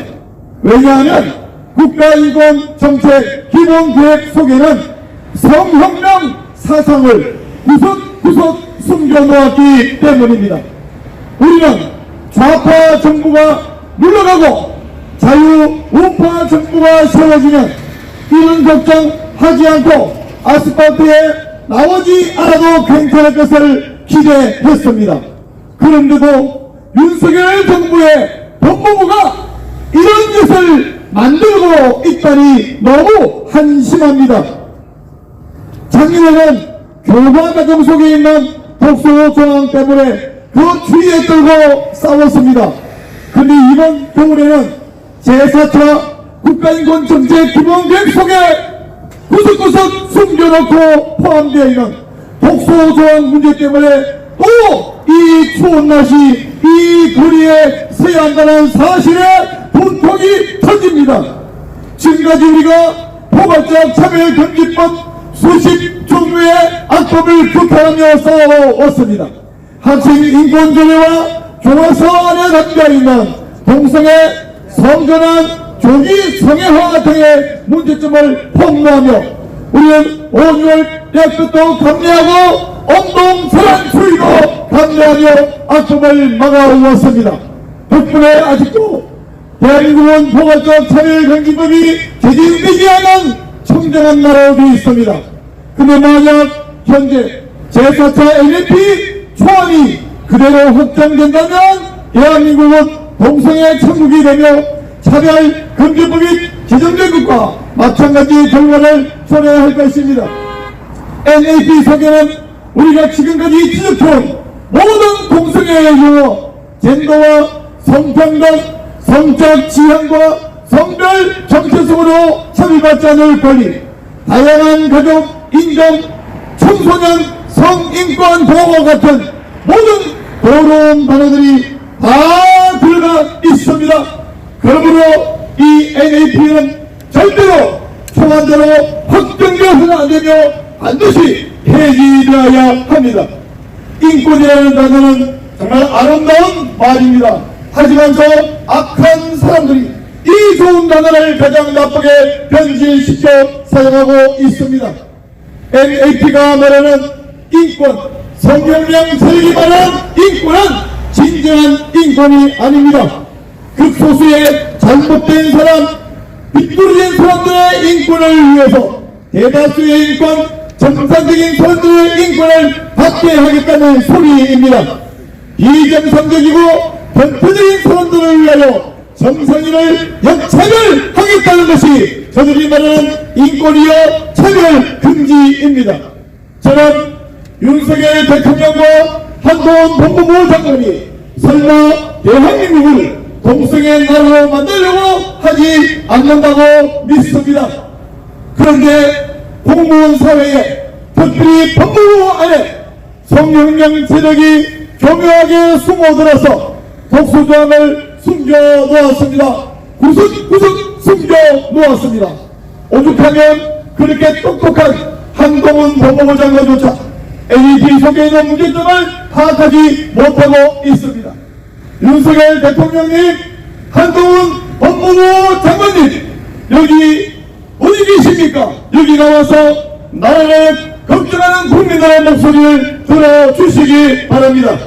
왜냐하면 국가인권정책 기본계획 속에는 성혁명 사상을 구석구석 숨겨놓았기 때문입니다. 우리는 좌파 정부가 물러가고 자유우파 정부가 세워지면 이런 걱정하지 않고 아스팔트에 나오지 않아도 괜찮을 것을 기대했습니다. 그런데도 윤석열 정부의 법무부가 이런 짓을 만들고 있다니 너무 한심합니다. 작년에는 교과과정 속에 있는 독소 조항 때문에 그 주위에 떨고 싸웠습니다. 근데 이번 겨울에는 제4차 국가인권정책 기본계획 속에 구석구석 숨겨놓고 포함되어 있는 독소 조항 문제 때문에 또 이 추운 날씨 이 거리에 서야 한다는 사실에 분통이 터집니다. 지금까지 우리가 포괄적 차별금지법 수십 종류의 악법을 규탄하며 싸워왔습니다. 학생 인권조례와 교과서 안에 담겨있는 동성애, 성전환, 조기 성애화 등의 문제점을 폭로하며 우리는 5.6월 대학교도 감내하고 엄동설한추위도 감내하며 악법을 막아왔습니다. 덕분에 아직도 대한민국은 포괄적 차별금지법이 제정되지 않은 청정한 나라로 되어 있습니다. 근데 만약 현재 제4차 NAP 초안이 그대로 확정된다면 대한민국은 동성애 천국이 되며 차별금지법이 제정된 것과 마찬가지의 결과를 초래해야 할 것입니다. NAP 속에는 우리가 지금까지 지적해온 모든 동성애의 용어, 젠더와 성평등, 성적 지향과 성별 정체성으로 처리받지 않을 권리, 다양한 가족 인정, 청소년 성인권 보호와 같은 모든 더러운 단어들이 다 들어가 있습니다. 그러므로 이 NAP는 절대로 초안대로 확정되어서는 안되며 반드시 폐지되어야 합니다. 인권이라는 단어는 정말 아름다운 말입니다. 하지만 저 악한 사람들이 이 좋은 단어를 가장 나쁘게 변질시켜 사용하고 있습니다. NAP가 말하는 인권, 성경령 세력이 말하는 인권은 진정한 인권이 아닙니다. 극소수의 잘못된 사람, 빗부러진 사람들의 인권을 위해서 대다수의 인권, 정상적인 사람들의 인권을 받게 하겠다는 소리입니다. 비정상적이고 변태적인 사람들을 위하여 정상인을 역차별하겠다는 것이 저들이 말하는 인권이요 차별금지입니다. 저는 윤석열 대통령과 한동훈 법무부 장관이 설마 대한민국을 동성애 나라로 만들려고 하지 않는다고 믿습니다. 그런데 공무원 사회에 특별히 법무부 안에 성혁명 세력이 교묘하게 숨어들어서 독소조항을 숨겨 놓았습니다. 구석구석 숨겨 놓았습니다. 오죽하면 그렇게 똑똑한 한동훈 법무부 장관조차 NEP 속에 있는 문제점을 파악하지 못하고 있습니다. 윤석열 대통령님, 한동훈 법무부 장관님, 여기 어디 계십니까? 여기 나와서 나라를 걱정하는 국민들의 목소리를 들어주시기 바랍니다.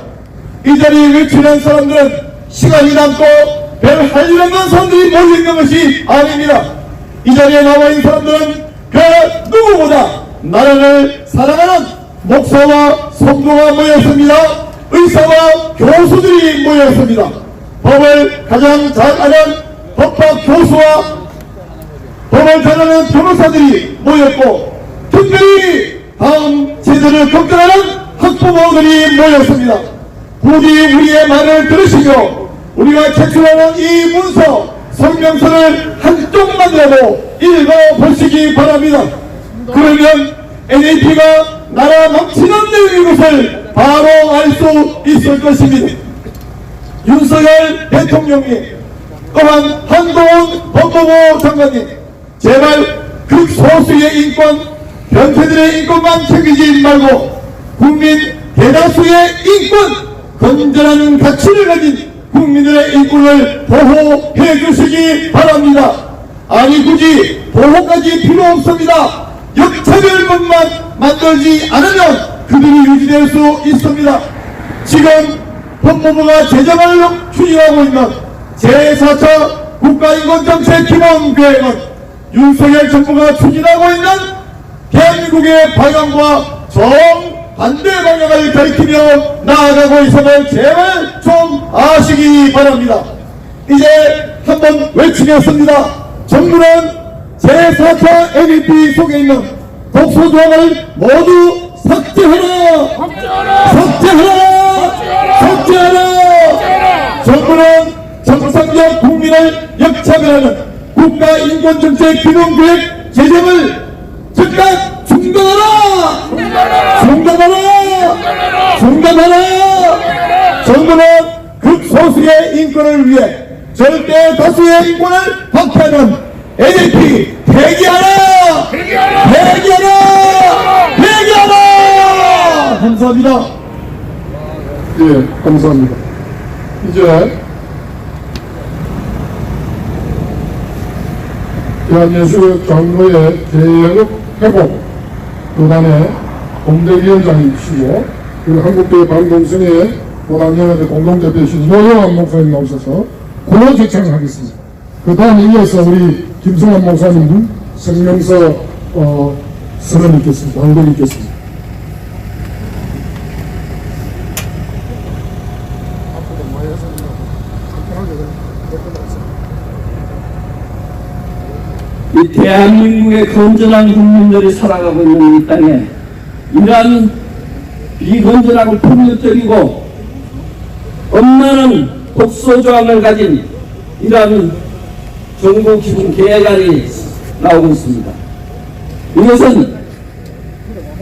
이 자리에 외치는 사람들은 시간이 남고 별 할 일 없는 사람들이 모여있는 것이 아닙니다. 이 자리에 나와있는 사람들은 그 누구보다 나라를 사랑하는 목사와 성도가 모였습니다. 의사와 교수들이 모였습니다. 법을 가장 잘 아는 법학 교수와 법을 잘 아는 변호사들이 모였고, 특별히 다음 세대를 걱정하는 학부모들이 모였습니다. 부디 우리의 말을 들으시며 우리가 제출하는 이 문서 성명서를 한쪽만이라도 읽어보시기 바랍니다. 그러면 NAP가 나라 망치는 내용인 것을 바로 알 수 있을 것입니다. 윤석열 대통령님, 또한 한동훈 법무부 장관님, 제발 극소수의 인권, 변태들의 인권만 챙기지 말고 국민 대다수의 인권, 건전한 가치를 가진 국민들의 인권을 보호해 주시기 바랍니다. 아니 굳이 보호까지 필요 없습니다. 역차별법만 만들지 않으면 그들이 유지될 수 있습니다. 지금 법무부가 제정을 추진하고 있는 제4차 국가인권정책 기본계획은 윤석열 정부가 추진하고 있는 대한민국의 방향과 정반대 방향을 가리키며 나아가고 있음을 제발 좀 아시기 바랍니다. 이제 한번 외치겠습니다. 정부는 제4차 NEP 속에 있는 독소조항을 모두 삭제하라! 정부는 정상적 국민을 역차별하는 국가인권정책 기본계획 제정을 즉각 중단하라! 정부는 극소수의 인권을 위해 절대 다수의 인권을 박탈하는 NEP 폐기하라! 감사합니다. 예, 감사합니다. 이제 대한예술의 장로의 개혁 회복 교단의 공대위원장이시고, 그리고 한국교회 반동성의 보단연합의 공동대표이신 노영환 목사님 나오셔서 구호 제창을 하겠습니다. 그 다음에 이어서 우리 김성환 목사님 성명서 선언이 있겠습니다. 방법이 있겠습니다. 이 대한민국의 건전한 국민들이 살아가고 있는 이 땅에 이러한 비건전하고 폭력적이고 엄마는 독소조항을 가진 이러한 정부 기본 계획안이 나오고 있습니다. 이것은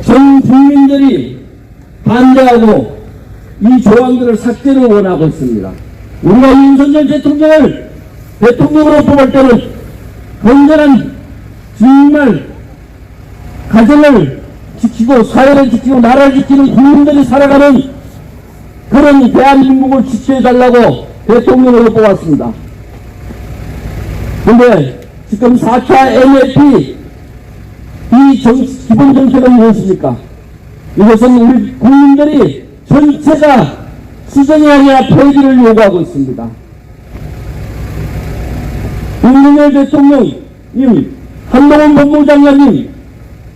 전 국민들이 반대하고 이 조항들을 삭제를 원하고 있습니다. 우리가 윤석열 대통령을 대통령으로 뽑을 때는 건전한 정말 가정을 지키고 사회를 지키고 나라를 지키는 국민들이 살아가는 그런 대한민국을 지켜달라고 대통령으로 뽑았습니다. 그런데 지금 4차 NEP 이 기본 정책은 무엇입니까? 이것은 우리 국민들이 전체가 수정이 아니라 폐기를 요구하고 있습니다. 윤석열 대통령님, 한동훈 법무부 장관님,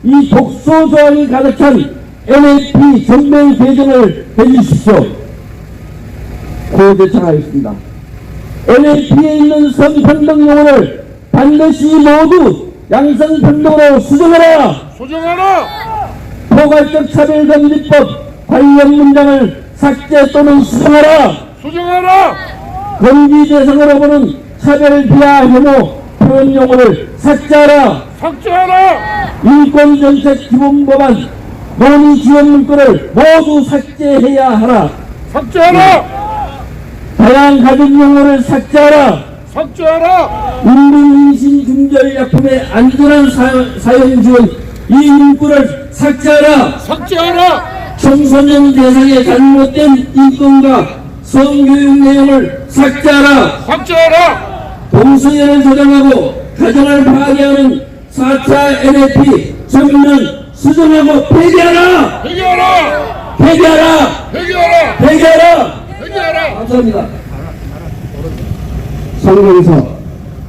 이 독소 조항이 가득한 NEP 전면 개정을 해주십시오. 고대청하겠습니다. NEP에 있는 성평등 요원을 반드시 모두 양성평등으로 수정하라! 포괄적 차별금지법 관련 문장을 삭제 또는 수정하라! 건기 대상으로 보는 차별 비하 혐오 표현 용어를 삭제하라! 인권정책 기본법안 논의 지원 문구를 모두 삭제해야 하라! 다양한 가족 용어를 삭제하라. 삭제하라. 인공임신중절약품의 안전한 사용 지원 이 문구를 삭제하라. 삭제하라. 청소년 대상의 잘못된 인권과 성교육 내용을 삭제하라. 삭제하라. 동성애를 조장하고 가정을 파괴하는 4차 NAP 전면 수정하고 폐기하라. 해결하라. 폐기하라. 해결하라. 폐기하라. 해결하라. 감사합니다. 성명서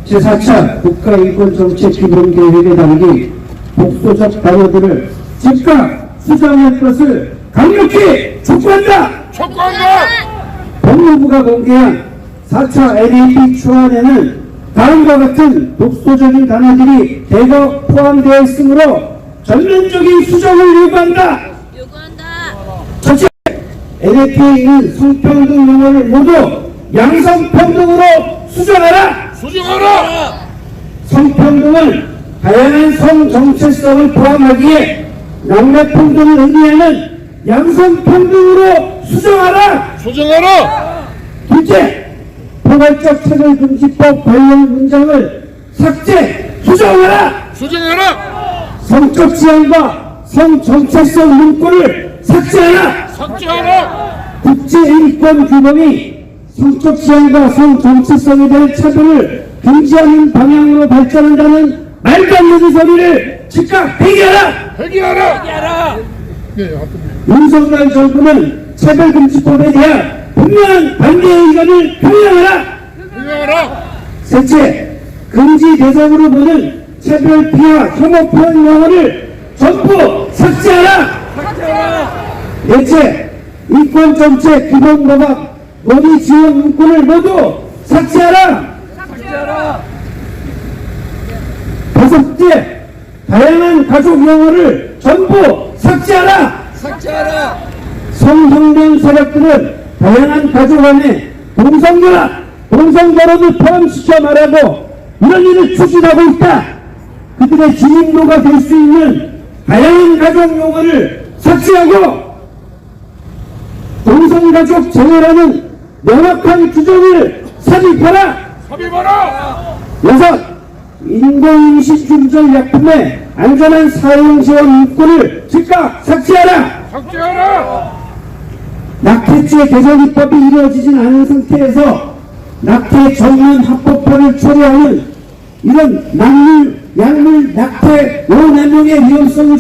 제4차 국가인권정책기본계획에 담긴 독소적 단어들을 즉각 수정할 것을 강력히 촉구한다. 촉구한다. 법무부가 공개한 4차 NAP 초안에는 다음과 같은 독소적인 단어들이 대거 포함되어 있으므로 전면적인 수정을 요구한다. 첫째, NAP에 있는 성평등 용어를 모두 양성평등으로 수정하라. 수정하라. 성평등은 다양한 성정체성을 포함하기에 남녀평등을 의미하는 양성평등으로 수정하라. 수정하라. 둘째, 포괄적 차별금지법 관련 문장을 삭제, 수정하라. 수정하라. 성적 지향과 성정체성 문구를 삭제하라. 삭제하라. 국제인권 규범이 성적 지향과 성정체성에 대한 차별을 금지하는 방향으로 발전한다는 말도 안 되는 소리를 즉각 폐기하라. 해결하라. 윤석열 정부는 차별금지법에 대한 분명한 반대 의견을 표명하라. 해결하라. 셋째, 금지 대상으로 보는 차별 비하 혐오 표현 용어를 전부 삭제하라. 넷째, 인권정책 기본법안 논의 지원 문구를 모두 삭제하라. 다섯째, 다양한 가족 용어를 전부 삭제하라. 성형된 세력들은 다양한 가족 안에 동성교나 동성결혼을 포함시켜 말하고 이런 일을 추진하고 있다. 그들의 진입로가 될 수 있는 다양한 가족 용어를 삭제하고 동성가족 제외라는 명확한 규정을 삽입하라. 삽입하라. 여섯, 인공임신 중절 약품의 안전한 사용 지원 문구를 즉각 삭제하라. 삭제하라. 낙태죄 개정 입법이 이루어지진 않은 상태에서 낙태 전문 합법화를 초래하는 이런 약물 낙태 오남용의 위험성을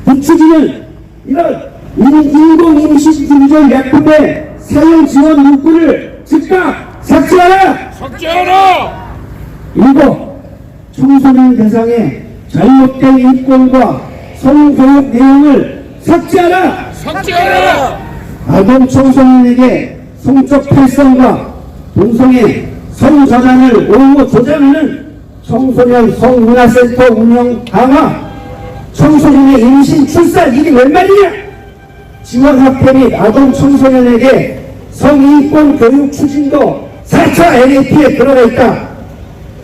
부추기는 이런 인공임신 중절 약품의 사용 지원 문구를 즉각 삭제하라. 삭제하라. 일곱, 청소년 대상의 잘못된 인권과 성교육 내용을 삭제하라. 삭제하라. 아동 청소년에게 성적 활성과 동성애 성전환을 옹호 조장하는 청소년 성문화센터 운영 강화, 청소년의 임신 출산 일이 웬 말이냐. 지원학회 및 아동 청소년에게 성인권 교육 추진도 4차 NAP에 들어가 있다.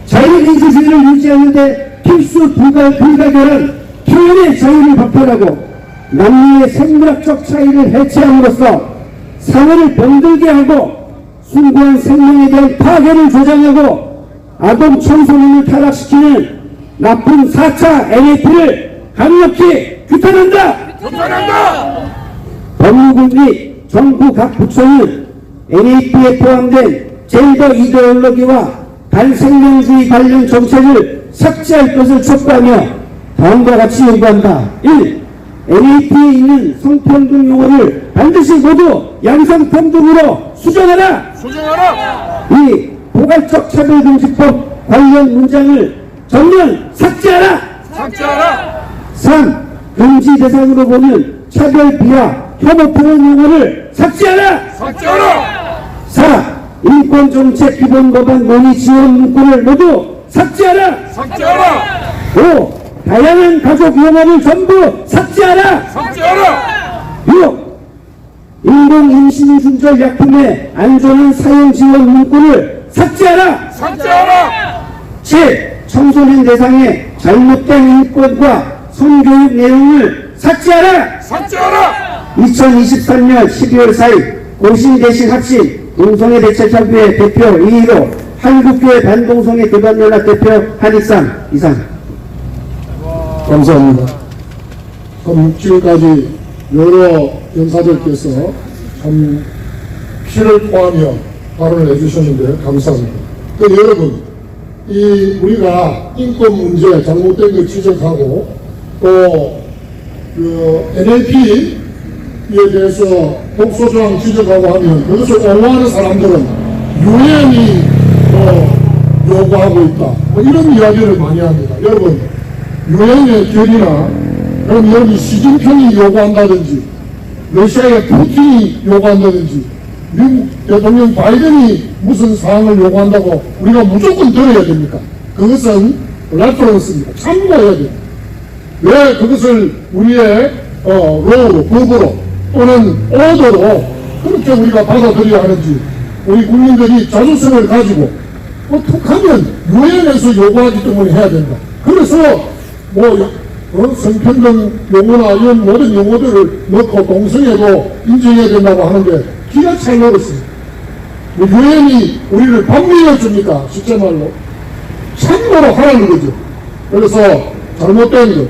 자유민주주의를 유지하는 데 필수 불가결한 표현의 자유를 박탈하고 남녀의 생물학적 차이를 해체함으로써 사회를 병들게 하고 숭고한 생명에 대한 파괴를 조장하고 아동 청소년을 타락시키는 나쁜 4차 NAP를 강력히 규탄한다. 법무부 및 정부 각 부처는 NAP에 포함된 젠더 이데올로기와 반생명주의 관련 정책을 삭제할 것을 촉구하며 다음과 같이 요구한다. 1. NAP에 있는 성평등 용어를 반드시 모두 양성평등으로 수정하라. 2. 포괄적 차별금지법 관련 문장을 전면 삭제하라. 3. 금지 대상으로 보는 차별 비하 혐오 표현 용어를 삭제하라. 4. 인권정책 기본법안 논의 지원 문구를 모두 삭제하라. 5. 다양한 가족 용어를 전부 삭제하라. 6. 인공임신 중절 약품의 안전한 사용 지원 문구를 삭제하라. 7. 청소년 대상의 잘못된 인권과 성교육 내용을 삭제하라. 2023년 12월 4일 고신 대신 합신 동성애 대책협의회 대표 이희로, 한국교회 반동성애 교단연합 대표 한익상 이상. 감사합니다. 그럼 지금까지 여러 연사들께서 참 피를 토하며 발언을 해주셨는데 감사합니다. 그 여러분, 우리가 인권 문제 잘못된 걸 지적하고 또 NLP에 대해서 독소조항 지적하고 하면 그것을 옹호하는 사람들은 유엔이 요구하고 있다. 이런 이야기를 많이 합니다. 여러분, 유엔의 결의나 그럼 여기 시진핑이 요구한다든지 러시아의 푸틴이 요구한다든지 미국 대통령 바이든이 무슨 사항을 요구한다고 우리가 무조건 들어야 됩니까? 그것은 레퍼런스입니다. 참고해야 됩니다. 왜 그것을 우리의 로우로, 법으로 또는 오더로 그렇게 우리가 받아들여야 하는지 우리 국민들이 자주성을 가지고 툭하면 유엔에서 요구하기 때문에 해야 된다. 그래서 성평등 용어나 이런 모든 용어들을 넣고 동성애도 인정해야 된다고 하는데 기가 잘 어렵습니다. 유엔이 우리를 반밀어 줍니까? 실제 말로 참고로 하라는 거죠. 그래서 잘못된 것,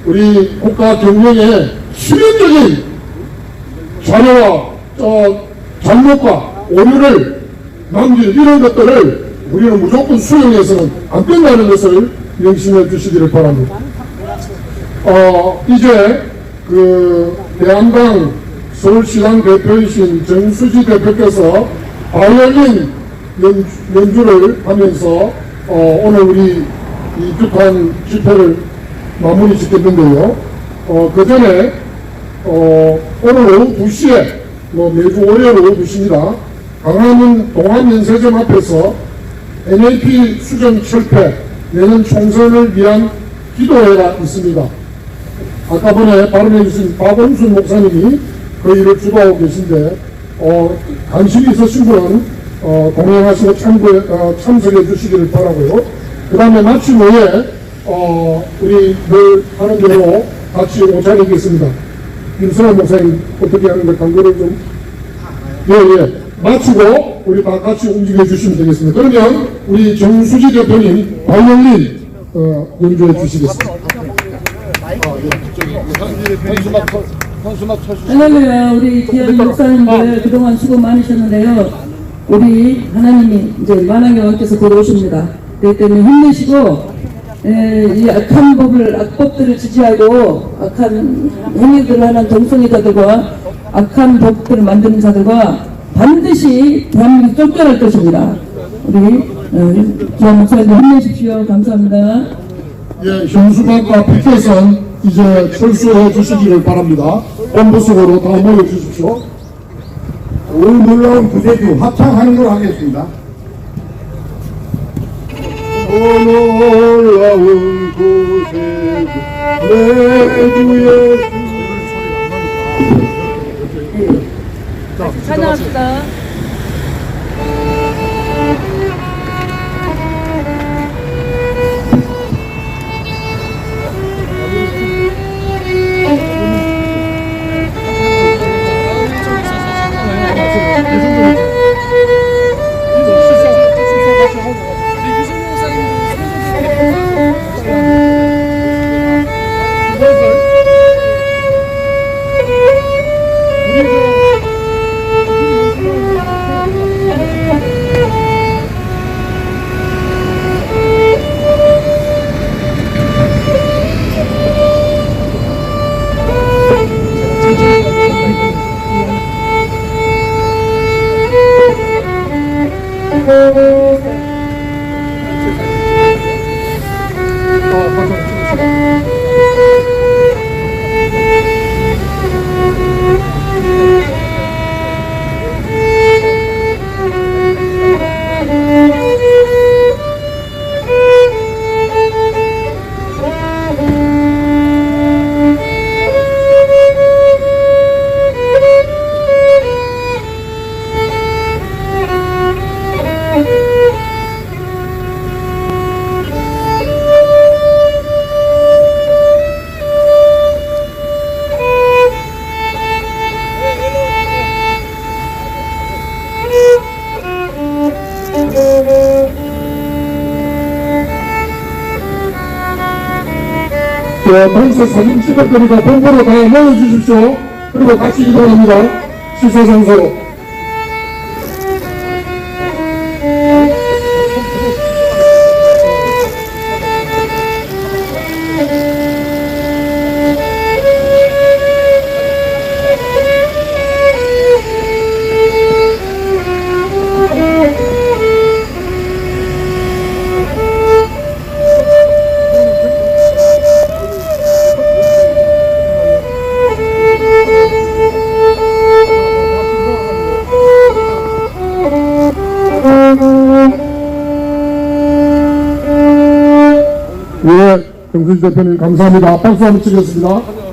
우리 국가 경영의 실현적인 자료와 잘못과 오류를 남길 이런 것들을 우리는 무조건 수용해서는 안 된다는 것을 명심해 주시기를 바랍니다. 이제 대한당 서울시당 대표이신 정수지 대표께서 바이올린 연주를 하면서 오늘 우리 이 규탄 집회를 마무리 짓겠는데요. 그 전에 오늘 오후 2시에 매주 월요일 오후 2시입니다. 강화문 동안연세점 앞에서 NLP 수정 철폐 내년 총선을 위한 기도회가 있습니다. 아까 전에 발언해 주신 박원순 목사님이 그 일을 주도하고 계신데 관심이 있으신 분은 동행하시고 참석해 주시기를 바라고요. 그 다음에 마침 후에 우리 늘 하는 대로 같이 오자리겠습니다. 김성환 목사님 어떻게 하는데 강조를 좀 마치고 우리 다 같이 움직여 주시면 되겠습니다. 그러면 우리 정수지 대표님 바이올린 연주해 주시겠습니다. 할렐루야. 우리 귀한 목사님들 그동안 수고 많으셨는데요. 우리 하나님이 이제 만왕의 왕께서 들어오십니다. 그렇기 때문에 힘내시고 이 악법들을 지지하고 악한 행위들을 하는 동성애자들과 악한 법들을 만드는 자들과 반드시 대한민국 쫓겨날 것입니다. 우리 귀한 목사님들 힘내십시오. 감사합니다. 예, 현수막과 피켓은 이제 철수해 주시기를 바랍니다. 본부석으로 다 모여 주십시오. 오늘 놀라운 구세주 합창하는 걸 하겠습니다. 놀라운 구세주 내 주 예수. 찬양합시다. 동서 사진 찍을 거니까 본부로 다 모여주십시오. 그리고 같이 이동합니다. 시사선서. 예, 정순신 대표님 감사합니다. 박수 한번 치겠습니다.